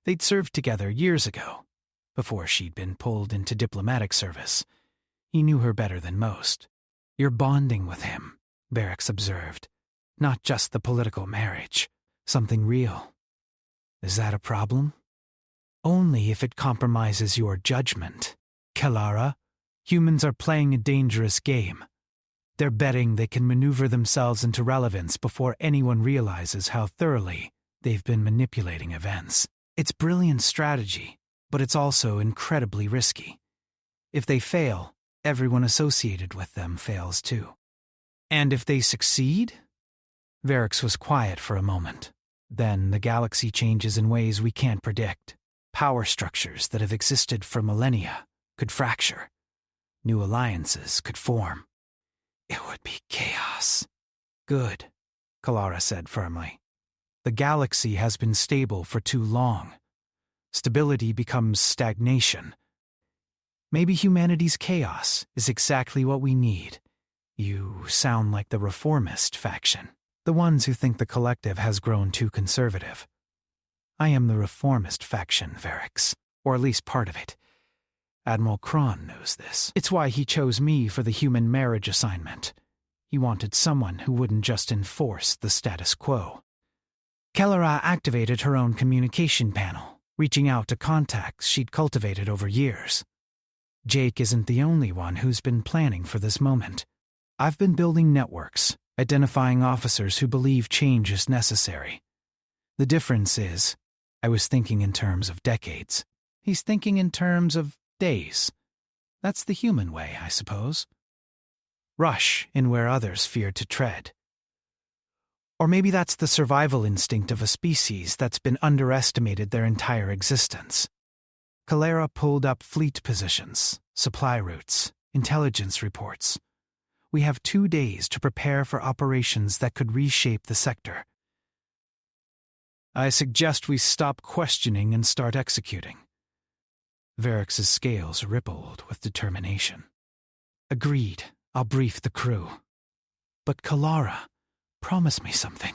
Speaker 1: They'd served together years ago, before she'd been pulled into diplomatic service. He knew her better than most. You're bonding with him, Varix observed. Not just the political marriage, something real. Is that a problem? Only if it compromises your judgment. Calera, humans are playing a dangerous game. They're betting they can maneuver themselves into relevance before anyone realizes how thoroughly they've been manipulating events. It's brilliant strategy, but it's also incredibly risky. If they fail, everyone associated with them fails too. And if they succeed? Varix was quiet for a moment. Then the galaxy changes in ways we can't predict. Power structures that have existed for millennia could fracture. New alliances could form. It would be chaos. Good, Kalara said firmly. The galaxy has been stable for too long. Stability becomes stagnation. Maybe humanity's chaos is exactly what we need. You sound like the reformist faction, the ones who think the collective has grown too conservative. I am the reformist faction, Varix, or at least part of it. Admiral Kron knows this. It's why he chose me for the human marriage assignment. He wanted someone who wouldn't just enforce the status quo. Kellara activated her own communication panel, reaching out to contacts she'd cultivated over years. Jake isn't the only one who's been planning for this moment. I've been building networks, identifying officers who believe change is necessary. The difference is, I was thinking in terms of decades. He's thinking in terms of days. That's the human way, I suppose. Rush in where others feared to tread. Or maybe that's the survival instinct of a species that's been underestimated their entire existence. Kalara pulled up fleet positions, supply routes, intelligence reports. We have 2 days to prepare for operations that could reshape the sector. I suggest we stop questioning and start executing. Varix's scales rippled with determination. Agreed, I'll brief the crew. But Kalara, promise me something.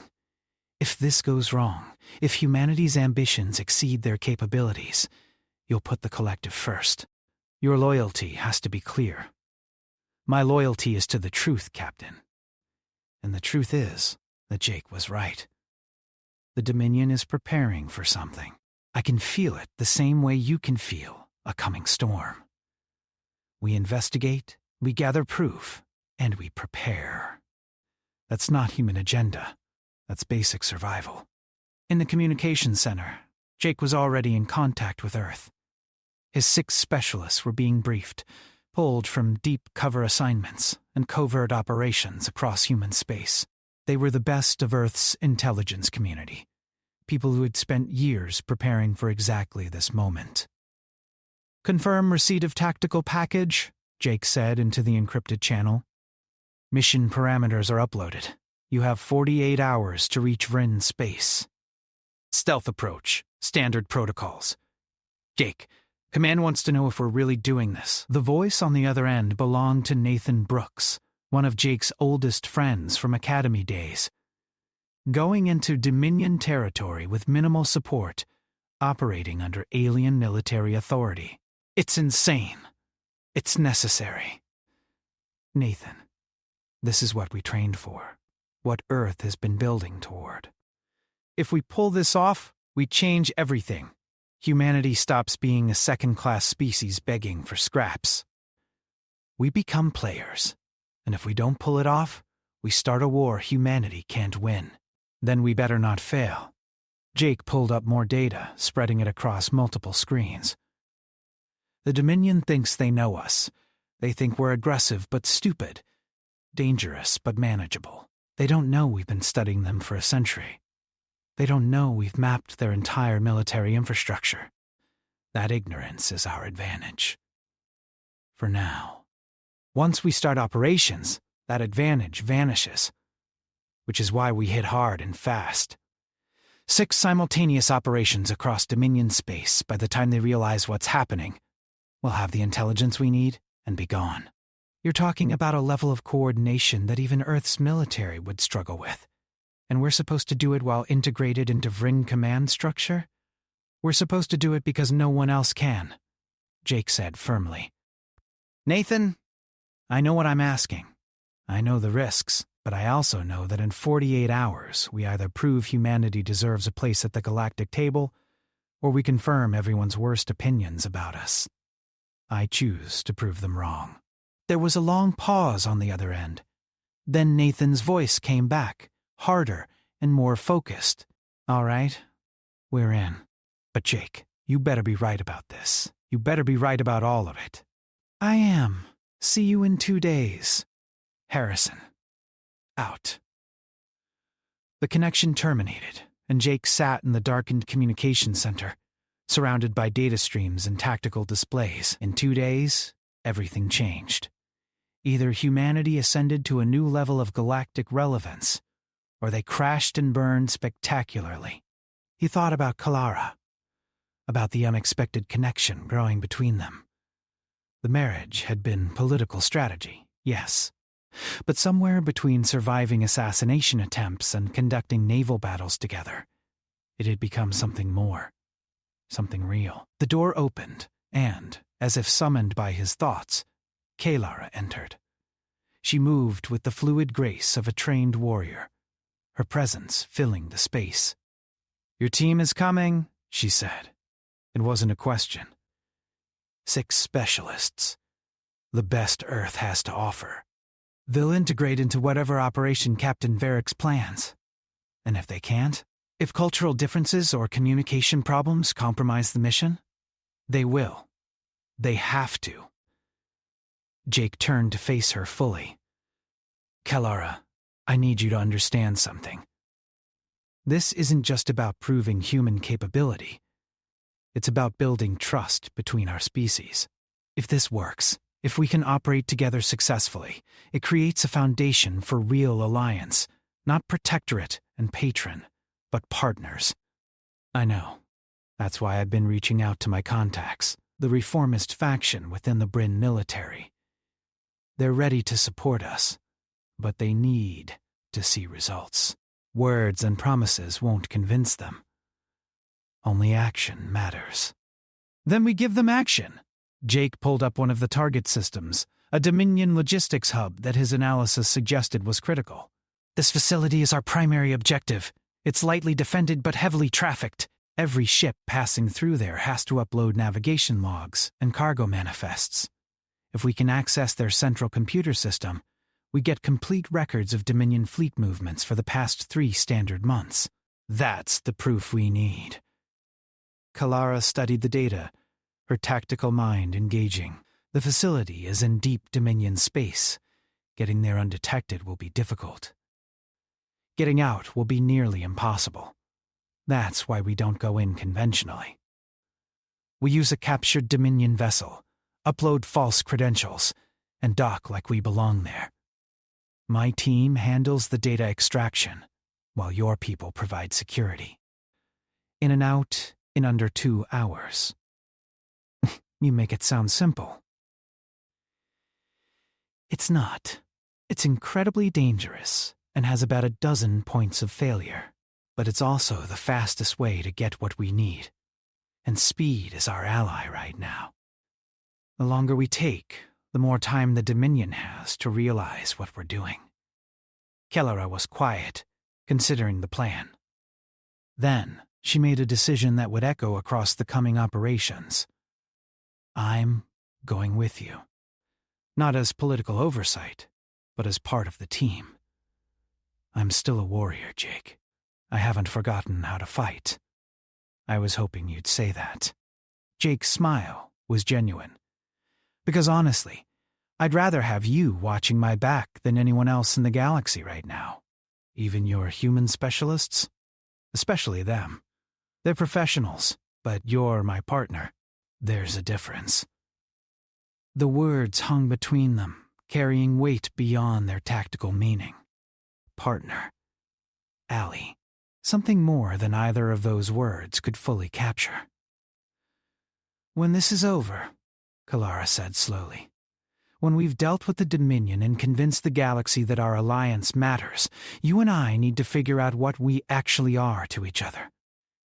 Speaker 1: If this goes wrong, if humanity's ambitions exceed their capabilities, you'll put the collective first. Your loyalty has to be clear. My loyalty is to the truth, Captain. And the truth is that Jake was right. The Dominion is preparing for something. I can feel it the same way you can feel a coming storm. We investigate, we gather proof, and we prepare. That's not human agenda. That's basic survival. In the communications center, Jake was already in contact with Earth. His 6 specialists were being briefed, pulled from deep cover assignments and covert operations across human space. They were the best of Earth's intelligence community, people who had spent years preparing for exactly this moment. Confirm receipt of tactical package, Jake said into the encrypted channel. Mission parameters are uploaded. You have 48 hours to reach Vryn space. Stealth approach, standard protocols. Jake, Command wants to know if we're really doing this. The voice on the other end belonged to Nathan Brooks, one of Jake's oldest friends from academy days. Going into Dominion territory with minimal support, operating under alien military authority. It's insane. It's necessary. Nathan, this is what we trained for, what Earth has been building toward. If we pull this off, we change everything. Humanity stops being a second-class species begging for scraps. We become players, and if we don't pull it off, we start a war humanity can't win. Then we better not fail. Jake pulled up more data, spreading it across multiple screens. The Dominion thinks they know us. They think we're aggressive but stupid, dangerous but manageable. They don't know we've been studying them for a century. They don't know we've mapped their entire military infrastructure. That ignorance is our advantage. For now. Once we start operations, that advantage vanishes. Which is why we hit hard and fast. 6 simultaneous operations across Dominion space. By the time they realize what's happening, we'll have the intelligence we need and be gone. You're talking about a level of coordination that even Earth's military would struggle with. And we're supposed to do it while integrated into Vryn command structure? We're supposed to do it because no one else can, Jake said firmly. Nathan, I know what I'm asking. I know the risks, but I also know that in 48 hours we either prove humanity deserves a place at the galactic table, or we confirm everyone's worst opinions about us. I choose to prove them wrong. There was a long pause on the other end. Then Nathan's voice came back, harder and more focused. All right, we're in. But Jake, you better be right about this. You better be right about all of it. I am. See you in 2 days. Harrison. Out. The connection terminated, and Jake sat in the darkened communication center, surrounded by data streams and tactical displays. In 2 days, everything changed. Either humanity ascended to a new level of galactic relevance, or they crashed and burned spectacularly. He thought about Kalara, about the unexpected connection growing between them. The marriage had been political strategy, yes, but somewhere between surviving assassination attempts and conducting naval battles together, it had become something more, something real. The door opened, and, as if summoned by his thoughts, Kalara entered. She moved with the fluid grace of a trained warrior, her presence filling the space. "Your team is coming," she said. It wasn't a question. 6 specialists. The best Earth has to offer. They'll integrate into whatever operation Captain Varick's plans. And if they can't, if cultural differences or communication problems compromise the mission, they will. They have to. Jake turned to face her fully. "Kalara, I need you to understand something. This isn't just about proving human capability. It's about building trust between our species. If this works, if we can operate together successfully, it creates a foundation for real alliance, not protectorate and patron, but partners. I know. That's why I've been reaching out to my contacts, the reformist faction within the Bryn military. They're ready to support us, but they need to see results. Words and promises won't convince them. Only action matters." "Then we give them action." Jake pulled up one of the target systems, a Dominion logistics hub that his analysis suggested was critical. "This facility is our primary objective. It's lightly defended but heavily trafficked. Every ship passing through there has to upload navigation logs and cargo manifests. If we can access their central computer system, we get complete records of Dominion fleet movements for the past 3 standard months. That's the proof we need." Kalara studied the data, her tactical mind engaging. The facility is in deep Dominion space. Getting there undetected will be difficult. Getting out will be nearly impossible. That's why we don't go in conventionally. We use a captured Dominion vessel, upload false credentials, and dock like we belong there. My team handles the data extraction, while your people provide security. In and out in under 2 hours. You make it sound simple. It's not. It's incredibly dangerous and has about a dozen points of failure, but it's also the fastest way to get what we need. And speed is our ally right now. The longer we take, the more time the Dominion has to realize what we're doing. Kalara was quiet, considering the plan. Then, she made a decision that would echo across the coming operations. "I'm going with you. Not as political oversight, but as part of the team. I'm still a warrior, Jake. I haven't forgotten how to fight." "I was hoping you'd say that." Jake's smile was genuine. "Because honestly, I'd rather have you watching my back than anyone else in the galaxy right now. Even your human specialists? Especially them. They're professionals, but you're my partner. There's a difference." The words hung between them, carrying weight beyond their tactical meaning. Partner. Ally. Something more than either of those words could fully capture. "When this is over," Kalara said slowly, "when we've dealt with the Dominion and convinced the galaxy that our alliance matters, you and I need to figure out what we actually are to each other.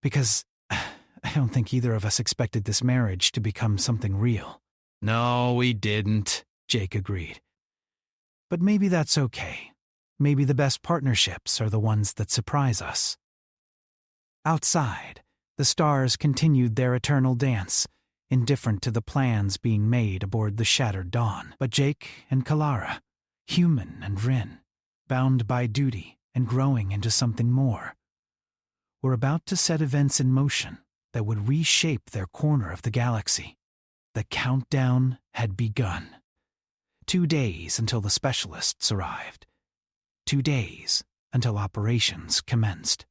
Speaker 1: Because I don't think either of us expected this marriage to become something real." "No, we didn't," Jake agreed. "But maybe that's okay. Maybe the best partnerships are the ones that surprise us." Outside, the stars continued their eternal dance, indifferent to the plans being made aboard the shattered dawn. But Jake and Kalara, human and Rin, bound by duty and growing into something more, were about to set events in motion that would reshape their corner of the galaxy. The countdown had begun. 2 days until the specialists arrived. 2 days until operations commenced.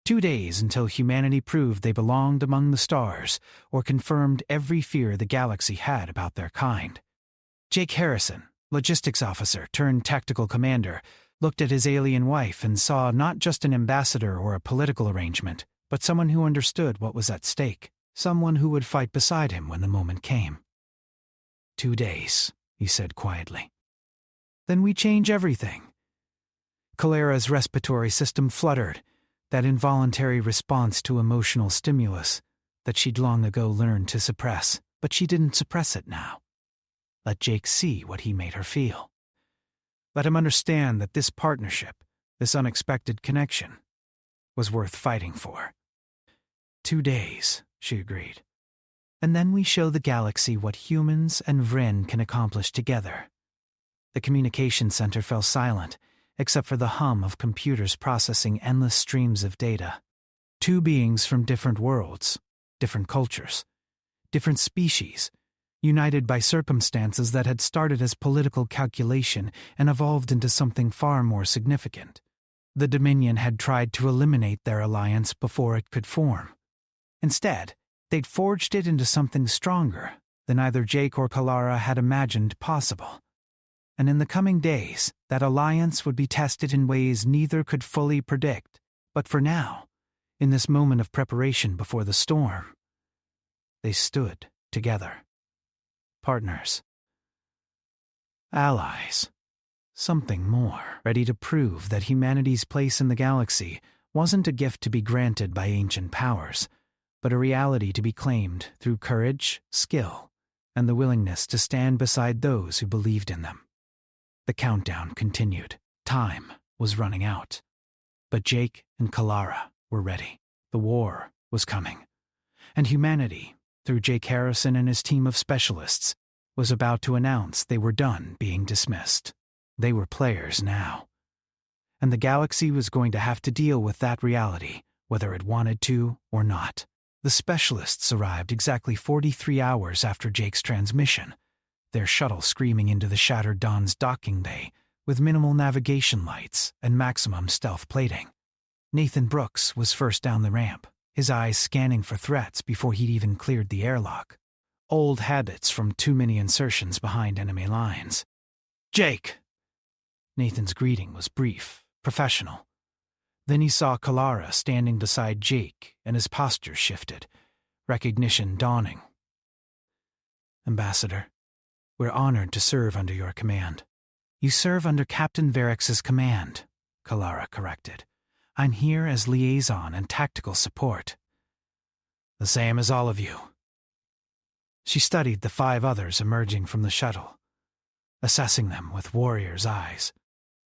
Speaker 1: 2 days until humanity proved they belonged among the stars or confirmed every fear the galaxy had about their kind. Jake Harrison, logistics officer turned tactical commander, looked at his alien wife and saw not just an ambassador or a political arrangement, but someone who understood what was at stake, someone who would fight beside him when the moment came. 2 days, he said quietly. Then we change everything. Kalera's respiratory system fluttered, that involuntary response to emotional stimulus that she'd long ago learned to suppress, but she didn't suppress it now. Let Jake see what he made her feel. Let him understand that this partnership, this unexpected connection, was worth fighting for. 2 days, she agreed. And then we show the galaxy what humans and Vryn can accomplish together. The communication center fell silent, except for the hum of computers processing endless streams of data. 2 beings from different worlds, different cultures, different species, united by circumstances that had started as political calculation and evolved into something far more significant. The Dominion had tried to eliminate their alliance before it could form. Instead, they'd forged it into something stronger than either Jake or Kalara had imagined possible. And in the coming days, that alliance would be tested in ways neither could fully predict. But for now, in this moment of preparation before the storm, they stood together. Partners. Allies. Something more, ready to prove that humanity's place in the galaxy wasn't a gift to be granted by ancient powers, but a reality to be claimed through courage, skill, and the willingness to stand beside those who believed in them. The countdown continued. Time was running out. But Jake and Kalara were ready. The war was coming. And humanity, through Jake Harrison and his team of specialists, was about to announce they were done being dismissed. They were players now. And the galaxy was going to have to deal with that reality, whether it wanted to or not. The specialists arrived exactly 43 hours after Jake's transmission, their shuttle screaming into the shattered Dawn's docking bay with minimal navigation lights and maximum stealth plating. Nathan Brooks was first down the ramp, his eyes scanning for threats before he'd even cleared the airlock. Old habits from too many insertions behind enemy lines. "Jake!" Nathan's greeting was brief, professional. Then he saw Kalara standing beside Jake, and his posture shifted, recognition dawning. "Ambassador, we're honored to serve under your command." "You serve under Captain Varex's command," Kalara corrected. "I'm here as liaison and tactical support." "The same as all of you." She studied the 5 others emerging from the shuttle, assessing them with warrior's eyes.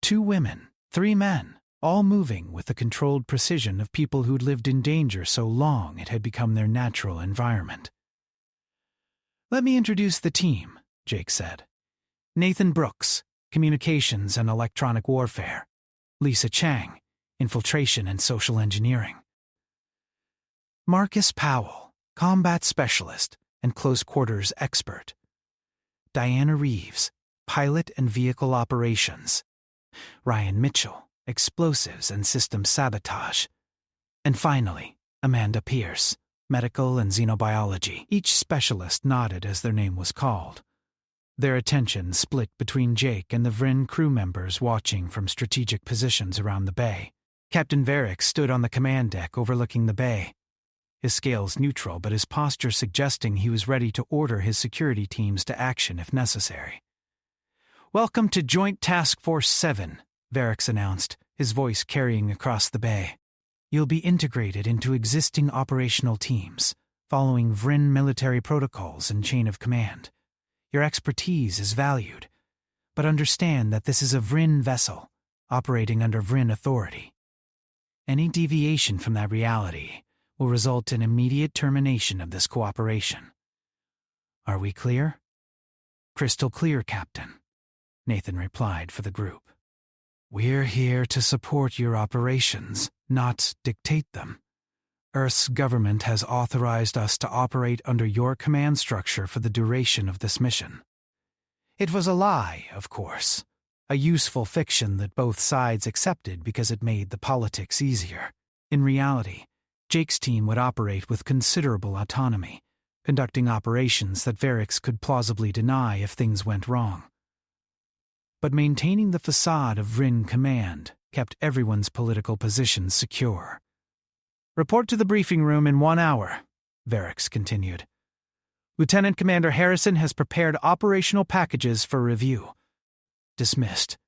Speaker 1: 2 women, 3 men, all moving with the controlled precision of people who'd lived in danger so long it had become their natural environment. "Let me introduce the team," Jake said. "Nathan Brooks, Communications and Electronic Warfare. Lisa Chang, Infiltration and Social Engineering. Marcus Powell, Combat Specialist and Close Quarters Expert. Diana Reeves, Pilot and Vehicle Operations. Ryan Mitchell, Explosives and System Sabotage. And finally, Amanda Pierce, Medical and Xenobiology." Each specialist nodded as their name was called. Their attention split between Jake and the Vryn crew members watching from strategic positions around the bay. Captain Varex stood on the command deck overlooking the bay, his scales neutral but his posture suggesting he was ready to order his security teams to action if necessary. "Welcome to Joint Task Force 7, Varex announced, his voice carrying across the bay. "You'll be integrated into existing operational teams, following Vryn military protocols and chain of command. Your expertise is valued, but understand that this is a Vryn vessel, operating under Vryn authority. Any deviation from that reality will result in immediate termination of this cooperation. Are we clear?" "Crystal clear, Captain," Nathan replied for the group. "We're here to support your operations, not dictate them. Earth's government has authorized us to operate under your command structure for the duration of this mission. It was a lie, of course. A useful fiction that both sides accepted because it made the politics easier. In reality, Jake's team would operate with considerable autonomy, conducting operations that Varix could plausibly deny if things went wrong. But maintaining the facade of Vryn command kept everyone's political positions secure. "Report to the briefing room in 1 hour," Varix continued. "Lieutenant Commander Harrison has prepared operational packages for review." Dismissed.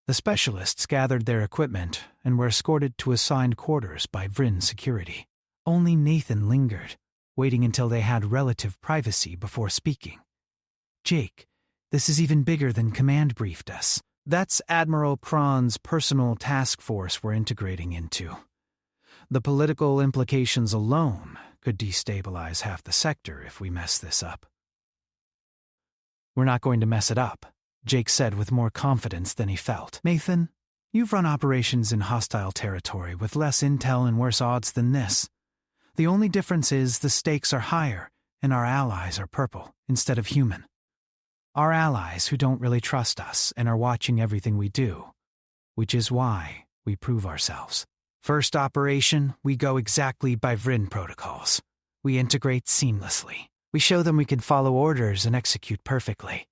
Speaker 1: The specialists gathered their equipment and were escorted to assigned quarters by Vryn security. Only Nathan lingered, waiting until they had relative privacy before speaking. "Jake, this is even bigger than Command briefed us. That's Admiral Cron's personal task force we're integrating into. The political implications alone could destabilize half the sector if we mess this up." "We're not going to mess it up," Jake said with more confidence than he felt. "Nathan, you've run operations in hostile territory with less intel and worse odds than this. The only difference is the stakes are higher and our allies are purple instead of human. Our allies who don't really trust us and are watching everything we do, which is why we prove ourselves. First operation, we go exactly by Vryn protocols. We integrate seamlessly. We show them we can follow orders and execute perfectly."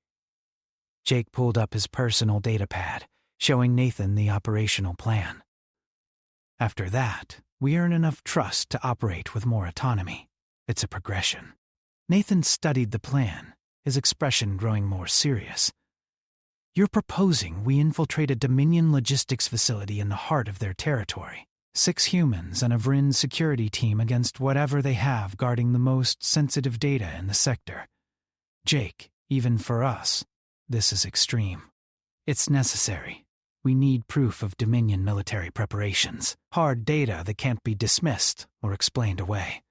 Speaker 1: Jake pulled up his personal datapad, showing Nathan the operational plan. "After that, we earn enough trust to operate with more autonomy. It's a progression." Nathan studied the plan, his expression growing more serious. "You're proposing we infiltrate a Dominion logistics facility in the heart of their territory. 6 humans and a Vryn security team against whatever they have guarding the most sensitive data in the sector. Jake, even for us, this is extreme. It's necessary. We need proof of Dominion military preparations, hard data that can't be dismissed or explained away.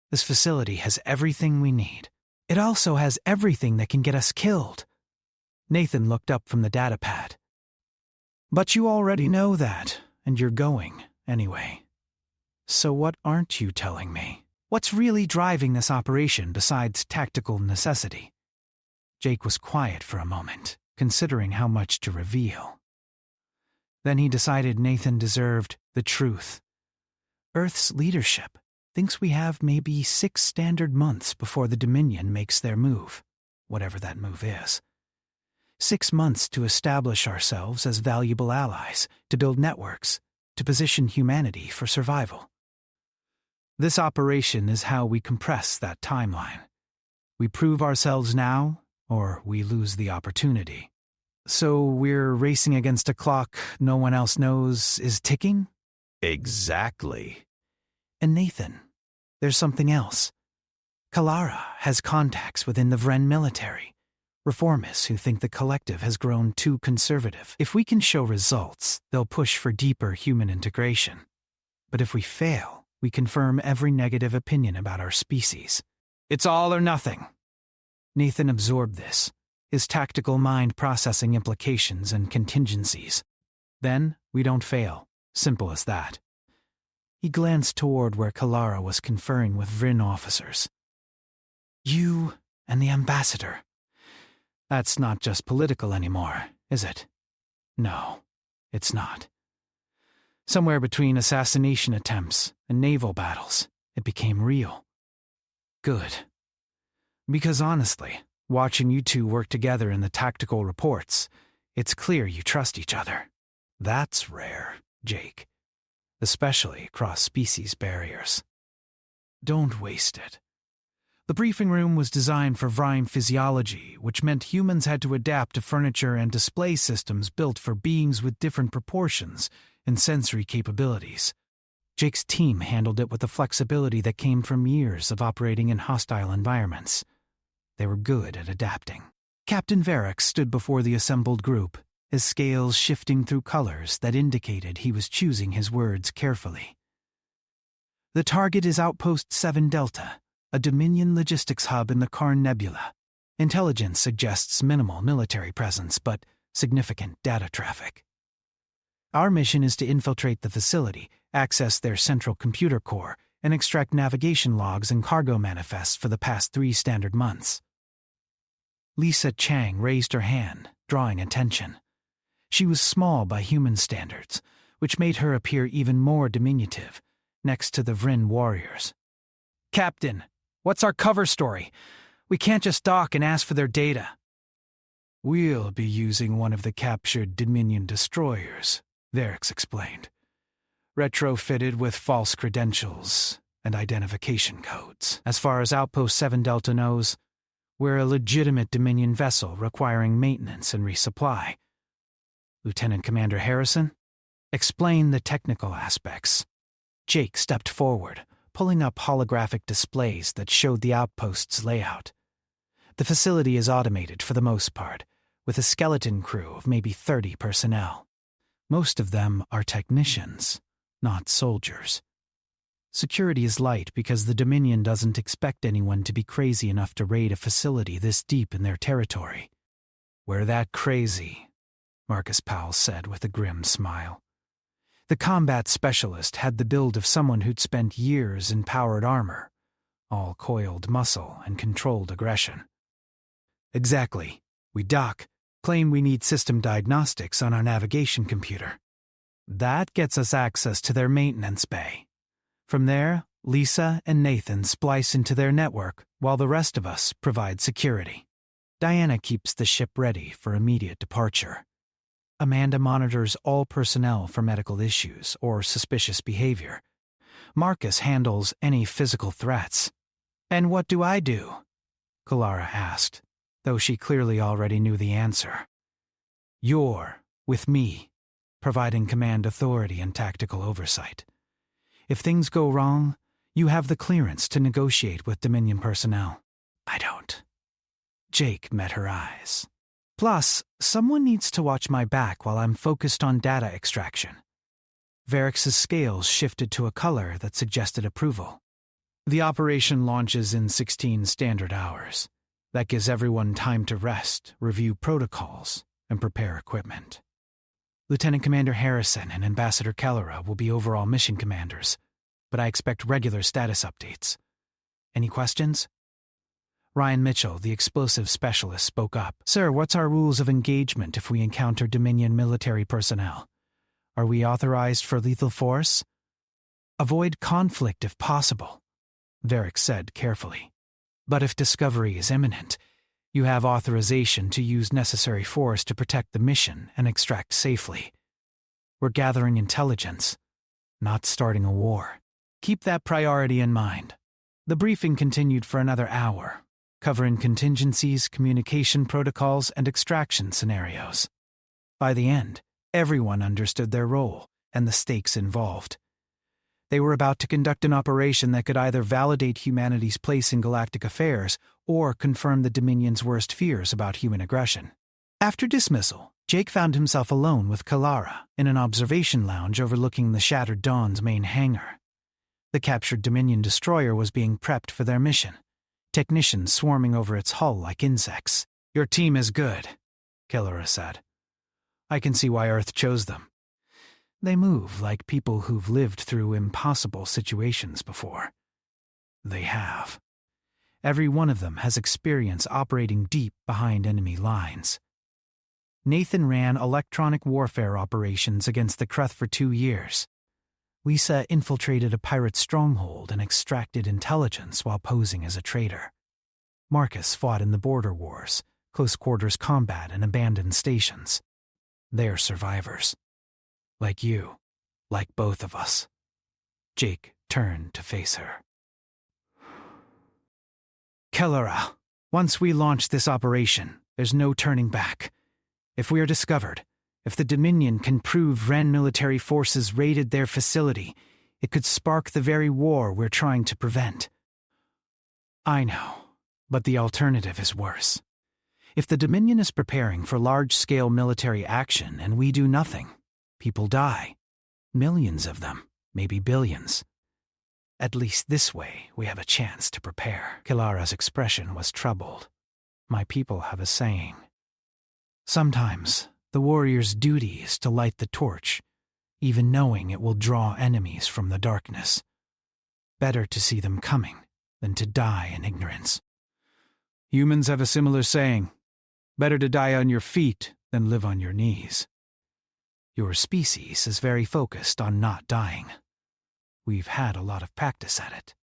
Speaker 1: This facility has everything we need. It also has everything that can get us killed." Nathan looked up from the datapad. "But you already know that, and you're going anyway. So what aren't you telling me? What's really driving this operation besides tactical necessity?" Jake was quiet for a moment, considering how much to reveal. Then he decided Nathan deserved the truth. "Earth's leadership thinks we have maybe 6 standard months before the Dominion makes their move, whatever that move is. 6 months to establish ourselves as valuable allies, to build networks, to position humanity for survival. This operation is how we compress that timeline. We prove ourselves now, or we lose the opportunity. So we're racing against a clock no one else knows is ticking?" "Exactly." "And Nathan, there's something else. Kalara has contacts within the Vryn military, reformists who think the collective has grown too conservative. If we can show results, they'll push for deeper human integration. But if we fail, we confirm every negative opinion about our species. It's all or nothing." Nathan absorbed this, his tactical mind processing implications and contingencies. "Then we don't fail. Simple as that." He glanced toward where Kalara was conferring with Vryn officers. "You and the ambassador. That's not just political anymore, is it?" "No, it's not. Somewhere between assassination attempts and naval battles, it became real." "Good. Because honestly, watching you two work together in the tactical reports, it's clear you trust each other. That's rare, Jake. Especially across species barriers. Don't waste it." The briefing room was designed for Vryn physiology, which meant humans had to adapt to furniture and display systems built for beings with different proportions and sensory capabilities. Jake's team handled it with the flexibility that came from years of operating in hostile environments. They were good at adapting. Captain Varix stood before the assembled group, his scales shifting through colors that indicated he was choosing his words carefully. "The target is Outpost 7 Delta, a Dominion logistics hub in the Karn Nebula. Intelligence suggests minimal military presence, but significant data traffic. Our mission is to infiltrate the facility access their central computer core, and extract navigation logs and cargo manifests for the past 3 standard months. Lisa Chang raised her hand, drawing attention. She was small by human standards, which made her appear even more diminutive, next to the Vryn warriors. "Captain, what's our cover story? We can't just dock and ask for their data." "We'll be using one of the captured Dominion destroyers," Varix explained. "Retrofitted with false credentials and identification codes. As far as Outpost 7 Delta knows, we're a legitimate Dominion vessel requiring maintenance and resupply. Lieutenant Commander Harrison, explain the technical aspects." Jake stepped forward, pulling up holographic displays that showed the outpost's layout. The facility is automated for the most part, with a skeleton crew of maybe 30 personnel. Most of them are technicians, not soldiers. Security is light because the Dominion doesn't expect anyone to be crazy enough to raid a facility this deep in their territory. "We're that crazy," Marcus Powell said with a grim smile. The combat specialist had the build of someone who'd spent years in powered armor, all coiled muscle and controlled aggression. "Exactly. We dock, claim we need system diagnostics on our navigation computer. That gets us access to their maintenance bay. From there, Lisa and Nathan splice into their network while the rest of us provide security. Diana keeps the ship ready for immediate departure. Amanda monitors all personnel for medical issues or suspicious behavior. Marcus handles any physical threats." "And what do I do?" Kalara asked, though she clearly already knew the answer. "You're with me, providing command authority and tactical oversight. If things go wrong, you have the clearance to negotiate with Dominion personnel. I don't." Jake met her eyes. "Plus, someone needs to watch my back while I'm focused on data extraction." Varix's scales shifted to a color that suggested approval. "The operation launches in 16 standard hours. That gives everyone time to rest, review protocols, and prepare equipment. Lieutenant Commander Harrison and Ambassador Kellera will be overall mission commanders, but I expect regular status updates. Any questions?" Ryan Mitchell, the explosive specialist, spoke up. "Sir, what's our rules of engagement if we encounter Dominion military personnel? Are we authorized for lethal force?" "Avoid conflict if possible," Varix said carefully. "But if discovery is imminent, you have authorization to use necessary force to protect the mission and extract safely. We're gathering intelligence, not starting a war. Keep that priority in mind." The briefing continued for another hour, covering contingencies, communication protocols, and extraction scenarios. By the end, everyone understood their role and the stakes involved. They were about to conduct an operation that could either validate humanity's place in galactic affairs or confirm the Dominion's worst fears about human aggression. After dismissal, Jake found himself alone with Kalara in an observation lounge overlooking the Shattered Dawn's main hangar. The captured Dominion destroyer was being prepped for their mission, technicians swarming over its hull like insects. "Your team is good," Kellera said. "I can see why Earth chose them. They move like people who've lived through impossible situations before." They have. Every one of them has experience operating deep behind enemy lines. Nathan ran electronic warfare operations against the Kreth for 2 years. Lisa infiltrated a pirate stronghold and extracted intelligence while posing as a traitor. Marcus fought in the border wars, close-quarters combat, and abandoned stations. They're survivors. Like you, like both of us. Jake turned to face her. "Kellera, once we launch this operation, there's no turning back. If we are discovered, if the Dominion can prove Wren military forces raided their facility, it could spark the very war we're trying to prevent." "I know, but the alternative is worse. If the Dominion is preparing for large-scale military action and we do nothing, people die. Millions of them, maybe billions. At least this way we have a chance to prepare." Kalara's expression was troubled. "My people have a saying. Sometimes the warrior's duty is to light the torch, even knowing it will draw enemies from the darkness. Better to see them coming than to die in ignorance. Humans have a similar saying, better to die on your feet than live on your knees. Your species is very focused on not dying. We've had a lot of practice at it.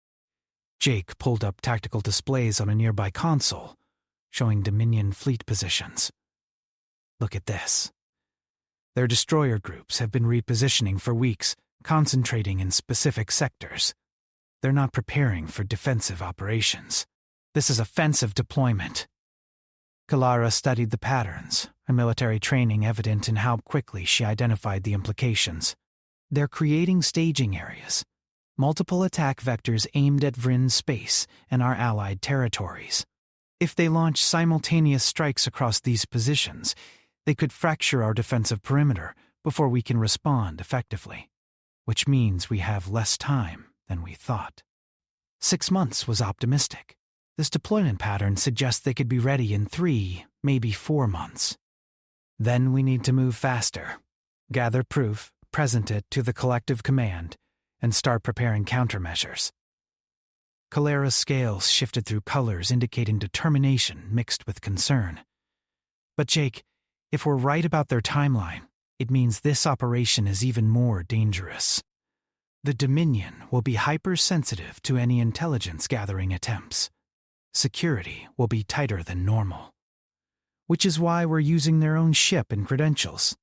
Speaker 1: Jake pulled up tactical displays on a nearby console, showing Dominion fleet positions. Look at this. Their destroyer groups have been repositioning for weeks, concentrating in specific sectors. They're not preparing for defensive operations. This is offensive deployment. Kalara studied the patterns, her military training evident in how quickly she identified the implications. They're creating staging areas, multiple attack vectors aimed at Vrin's space and our allied territories. If they launch simultaneous strikes across these positions, they could fracture our defensive perimeter before we can respond effectively, which means we have less time than we thought. 6 months was optimistic. This deployment pattern suggests they could be ready in 3, maybe 4 months. Then we need to move faster, gather proof, present it to the collective command, and start preparing countermeasures. Kalara's scales shifted through colors indicating determination mixed with concern. But Jake, if we're right about their timeline, it means this operation is even more dangerous. The Dominion will be hypersensitive to any intelligence-gathering attempts. Security will be tighter than normal. Which is why we're using their own ship and credentials.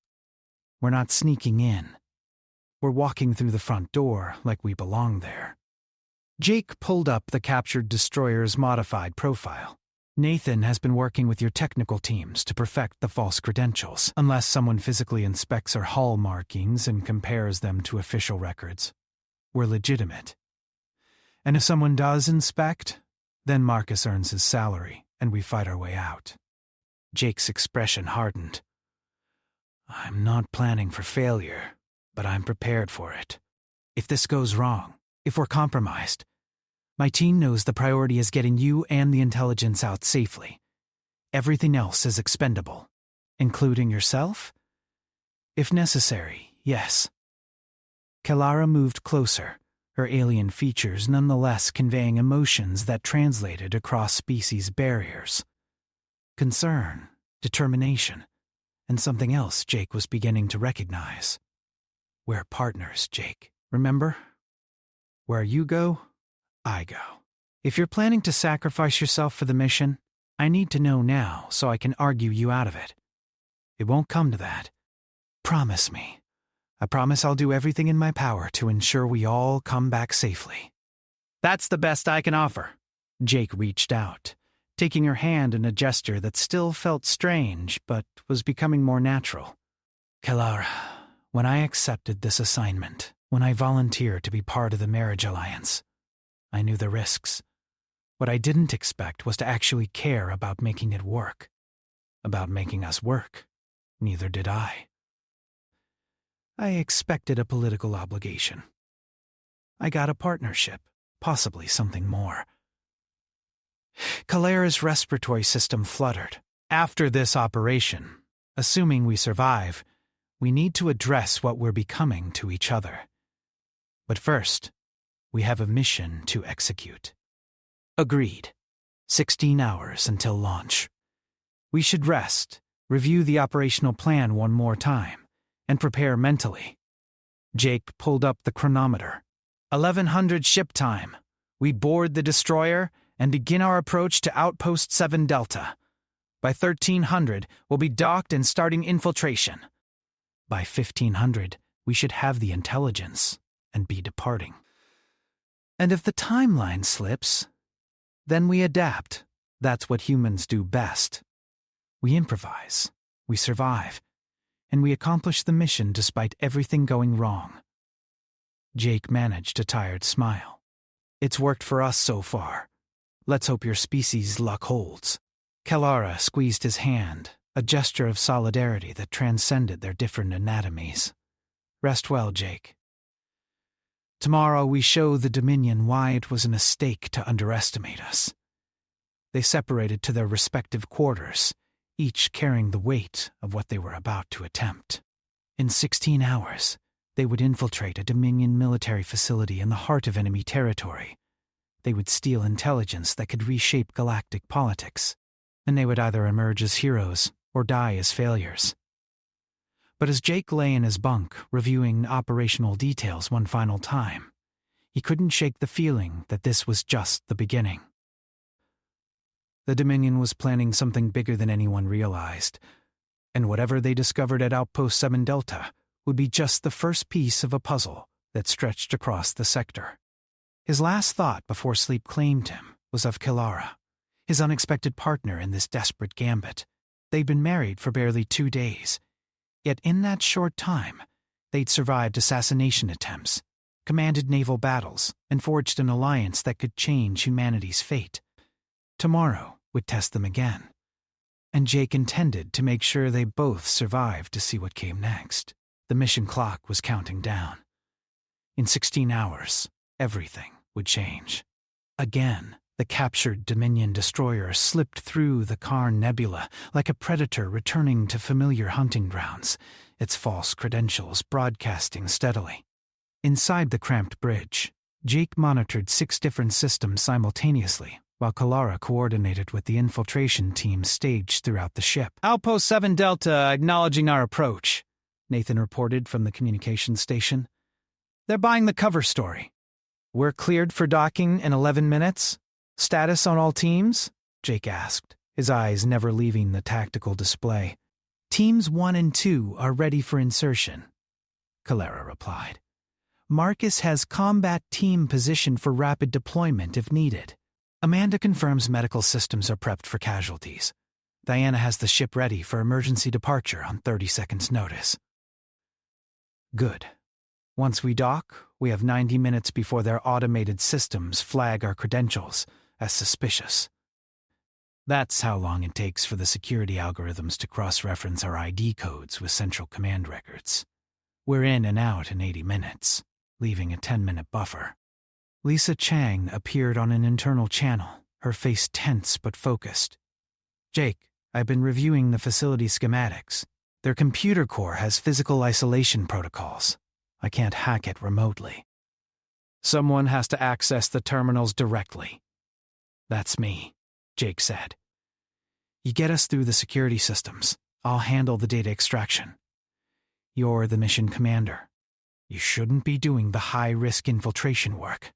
Speaker 1: We're not sneaking in. We're walking through the front door like we belong there. Jake pulled up the captured destroyer's modified profile. Nathan has been working with your technical teams to perfect the false credentials, unless someone physically inspects our hull markings and compares them to official records. We're legitimate. And if someone does inspect, then Marcus earns his salary, and we fight our way out. Jake's expression hardened. I'm not planning for failure, but I'm prepared for it. If this goes wrong, if we're compromised, my team knows the priority is getting you and the intelligence out safely. Everything else is expendable, including yourself? If necessary, yes. Kalara moved closer, her alien features nonetheless conveying emotions that translated across species barriers. Concern, determination, and something else Jake was beginning to recognize. We're partners, Jake, remember? Where you go, I go. If you're planning to sacrifice yourself for the mission, I need to know now so I can argue you out of it. It won't come to that. Promise me. I promise I'll do everything in my power to ensure we all come back safely. That's the best I can offer. Jake reached out, taking her hand in a gesture that still felt strange but was becoming more natural. Kalara, when I accepted this assignment, when I volunteered to be part of the marriage alliance, I knew the risks. What I didn't expect was to actually care about making it work. About making us work. Neither did I. I expected a political obligation. I got a partnership, possibly something more. Kalara's respiratory system fluttered. After this operation, assuming we survive, we need to address what we're becoming to each other. But first, we have a mission to execute. Agreed. 16 hours until launch. We should rest, review the operational plan one more time, and prepare mentally. Jake pulled up the chronometer. 1100 ship time. We board the destroyer and begin our approach to Outpost 7 Delta. By 1300, we'll be docked and starting infiltration. By 1500, we should have the intelligence and be departing. And if the timeline slips, then we adapt. That's what humans do best. We improvise, we survive, and we accomplish the mission despite everything going wrong. Jake managed a tired smile. It's worked for us so far. Let's hope your species' luck holds. Kalara squeezed his hand, a gesture of solidarity that transcended their different anatomies. Rest well, Jake. Tomorrow we show the Dominion why it was a mistake to underestimate us. They separated to their respective quarters, each carrying the weight of what they were about to attempt. In 16 hours, They would infiltrate a Dominion military facility in the heart of enemy territory. They would steal intelligence that could reshape galactic politics, and they would either emerge as heroes or die as failures. But as Jake lay in his bunk, reviewing operational details one final time, he couldn't shake the feeling that this was just the beginning. The Dominion was planning something bigger than anyone realized, and whatever they discovered at Outpost 7 Delta would be just the first piece of a puzzle that stretched across the sector. His last thought before sleep claimed him was of Kilara, his unexpected partner in this desperate gambit. They'd been married for barely 2 days, yet in that short time, they'd survived assassination attempts, commanded naval battles, and forged an alliance that could change humanity's fate. Tomorrow would test them again, and Jake intended to make sure they both survived to see what came next. The mission clock was counting down. In 16 hours, everything would change. Again, the captured Dominion destroyer slipped through the Karn Nebula like a predator returning to familiar hunting grounds, its false credentials broadcasting steadily. Inside the cramped bridge, Jake monitored 6 different systems simultaneously, while Kilara coordinated with the infiltration team staged throughout the ship. "Outpost 7 Delta acknowledging our approach," Nathan reported from the communications station. "They're buying the cover story. We're cleared for docking in 11 minutes. Status on all teams?" Jake asked, his eyes never leaving the tactical display. "Teams 1 and 2 are ready for insertion," Kilara replied. "Marcus has combat team positioned for rapid deployment if needed. Amanda confirms medical systems are prepped for casualties. Diana has the ship ready for emergency departure on 30 seconds' notice." "Good. Once we dock, we have 90 minutes before their automated systems flag our credentials as suspicious. That's how long it takes for the security algorithms to cross-reference our ID codes with central command records. We're in and out in 80 minutes, leaving a 10-minute buffer." Lisa Chang appeared on an internal channel, her face tense but focused. "Jake, I've been reviewing the facility schematics. Their computer core has physical isolation protocols. I can't hack it remotely. Someone has to access the terminals directly." "That's me," Jake said. "You get us through the security systems. I'll handle the data extraction. You're the mission commander. You shouldn't be doing the high-risk infiltration work.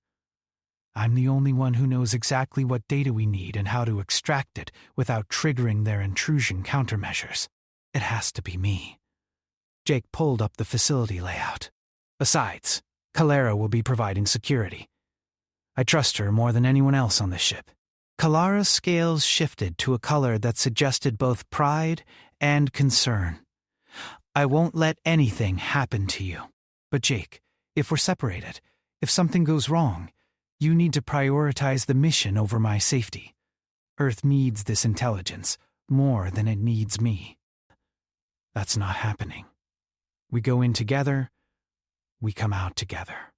Speaker 1: I'm the only one who knows exactly what data we need and how to extract it without triggering their intrusion countermeasures. It has to be me." Jake pulled up the facility layout. "Besides, Kilara will be providing security. I trust her more than anyone else on this ship." Kilara's scales shifted to a color that suggested both pride and concern. "I won't let anything happen to you. But Jake, if we're separated, if something goes wrong, you need to prioritize the mission over my safety. Earth needs this intelligence more than it needs me." "That's not happening. We go in together, we come out together.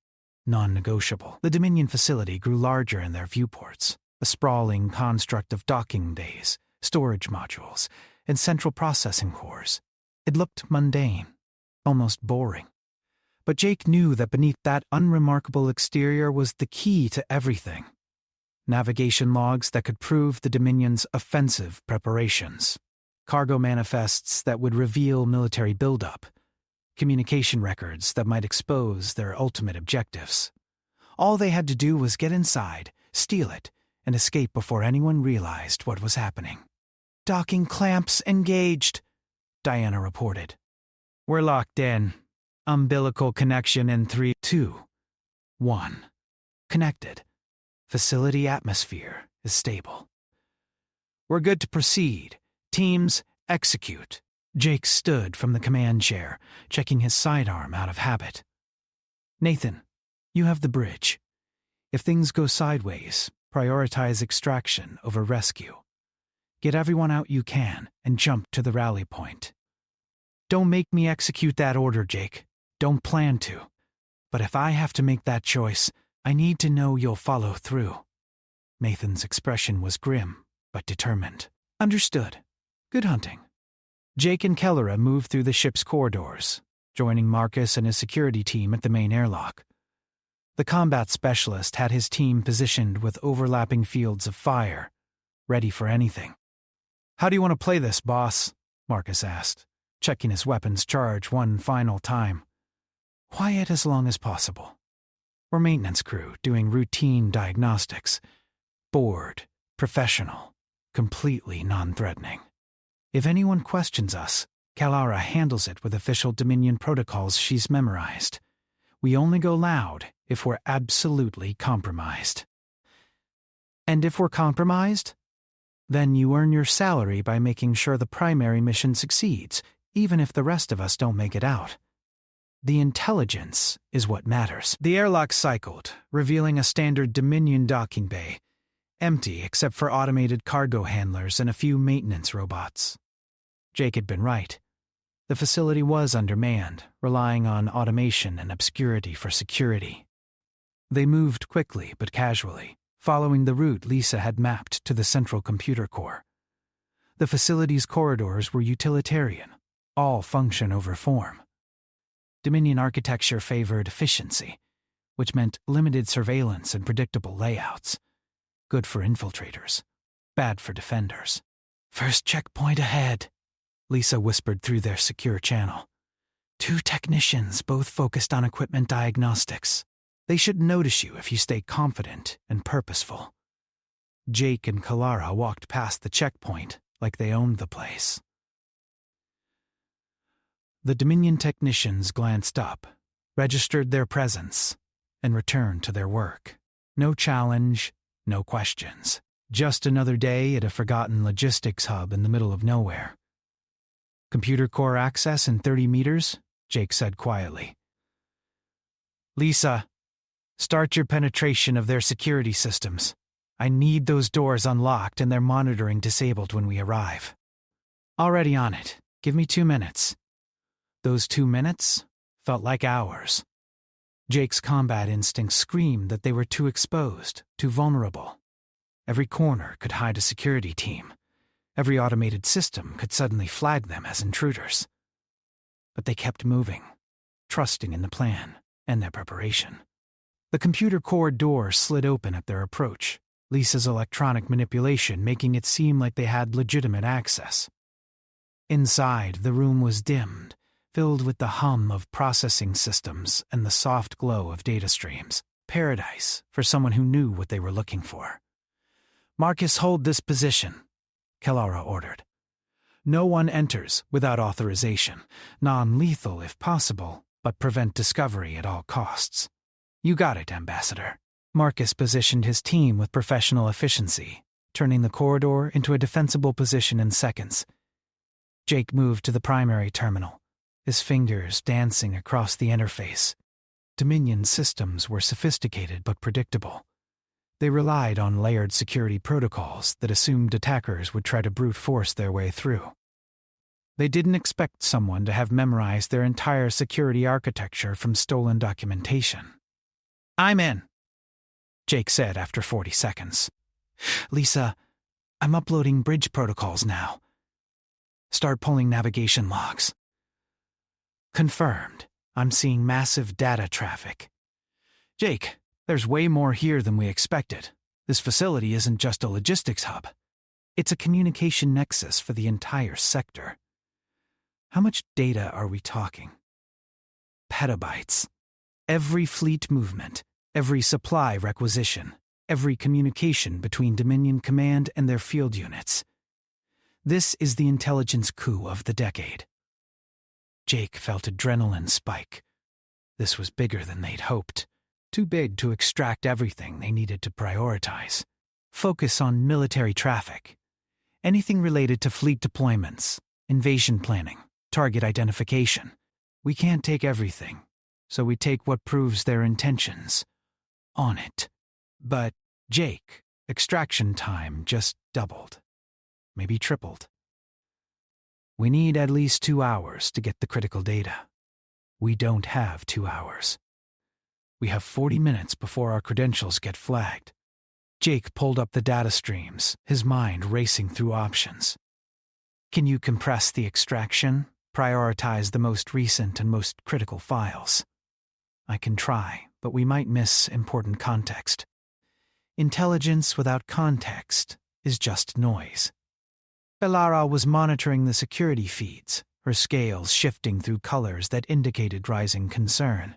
Speaker 1: Non-negotiable." The Dominion facility grew larger in their viewports, a sprawling construct of docking bays, storage modules, and central processing cores. It looked mundane, almost boring. But Jake knew that beneath that unremarkable exterior was the key to everything. Navigation logs that could prove the Dominion's offensive preparations, cargo manifests that would reveal military buildup, communication records that might expose their ultimate objectives. All they had to do was get inside, steal it, and escape before anyone realized what was happening. "Docking clamps engaged," Diana reported. "We're locked in. Umbilical connection in 3, 2, 1. Connected. Facility atmosphere is stable. We're good to proceed. Teams, execute." Jake stood from the command chair, checking his sidearm out of habit. "Nathan, you have the bridge. If things go sideways, prioritize extraction over rescue. Get everyone out you can and jump to the rally point. Don't make me execute that order, Jake. Don't plan to. But if I have to make that choice, I need to know you'll follow through." Nathan's expression was grim, but determined. "Understood. Good hunting." Jake and Kilara moved through the ship's corridors, joining Marcus and his security team at the main airlock. The combat specialist had his team positioned with overlapping fields of fire, ready for anything. "How do you want to play this, boss?" Marcus asked, checking his weapon's charge one final time. "Quiet as long as possible. We're maintenance crew doing routine diagnostics. Bored, professional, completely non-threatening. If anyone questions us, Kalara handles it with official Dominion protocols she's memorized. We only go loud if we're absolutely compromised. And if we're compromised? Then you earn your salary by making sure the primary mission succeeds, even if the rest of us don't make it out. The intelligence is what matters." The airlock cycled, revealing a standard Dominion docking bay, empty except for automated cargo handlers and a few maintenance robots. Jake had been right. The facility was undermanned, relying on automation and obscurity for security. They moved quickly but casually, following the route Lisa had mapped to the central computer core. The facility's corridors were utilitarian, all function over form. Dominion architecture favored efficiency, which meant limited surveillance and predictable layouts. Good for infiltrators, bad for defenders. "First checkpoint ahead," Lisa whispered through their secure channel. "2 technicians, both focused on equipment diagnostics. They should notice you if you stay confident and purposeful." Jake and Kalara walked past the checkpoint like they owned the place. The Dominion technicians glanced up, registered their presence, and returned to their work. No challenge, no questions. Just another day at a forgotten logistics hub in the middle of nowhere. "Computer core access in 30 meters, Jake said quietly. "Lisa, start your penetration of their security systems. I need those doors unlocked and their monitoring disabled when we arrive." "Already on it. Give me 2 minutes." Those 2 minutes felt like hours. Jake's combat instincts screamed that they were too exposed, too vulnerable. Every corner could hide a security team. Every automated system could suddenly flag them as intruders. But they kept moving, trusting in the plan and their preparation. The computer core door slid open at their approach, Lisa's electronic manipulation making it seem like they had legitimate access. Inside, the room was dimmed, filled with the hum of processing systems and the soft glow of data streams. Paradise for someone who knew what they were looking for. "Marcus, hold this position," Kalara ordered. "No one enters without authorization, non-lethal if possible, but prevent discovery at all costs." "You got it, Ambassador." Marcus positioned his team with professional efficiency, turning the corridor into a defensible position in seconds. Jake moved to the primary terminal, his fingers dancing across the interface. Dominion systems were sophisticated but predictable. They relied on layered security protocols that assumed attackers would try to brute force their way through. They didn't expect someone to have memorized their entire security architecture from stolen documentation. "I'm in," Jake said after 40 seconds. "Lisa, I'm uploading bridge protocols now. Start pulling navigation logs." "Confirmed. I'm seeing massive data traffic." "Jake, there's way more here than we expected. This facility isn't just a logistics hub. It's a communication nexus for the entire sector." "How much data are we talking?" "Petabytes. Every fleet movement, every supply requisition, every communication between Dominion Command and their field units. This is the intelligence coup of the decade." Jake felt adrenaline spike. This was bigger than they'd hoped. Too big to extract everything they needed to prioritize. Focus on military traffic. Anything related to fleet deployments, invasion planning, target identification. We can't take everything, so we take what proves their intentions. On it. But, Jake, extraction time just doubled. Maybe tripled. We need at least 2 hours to get the critical data. We don't have 2 hours. We have 40 minutes before our credentials get flagged. Jake pulled up the data streams, his mind racing through options. "Can you compress the extraction?" prioritize the most recent and most critical files. I can try, but we might miss important context. Intelligence without context is just noise. Belara was monitoring the security feeds, her scales shifting through colors that indicated rising concern.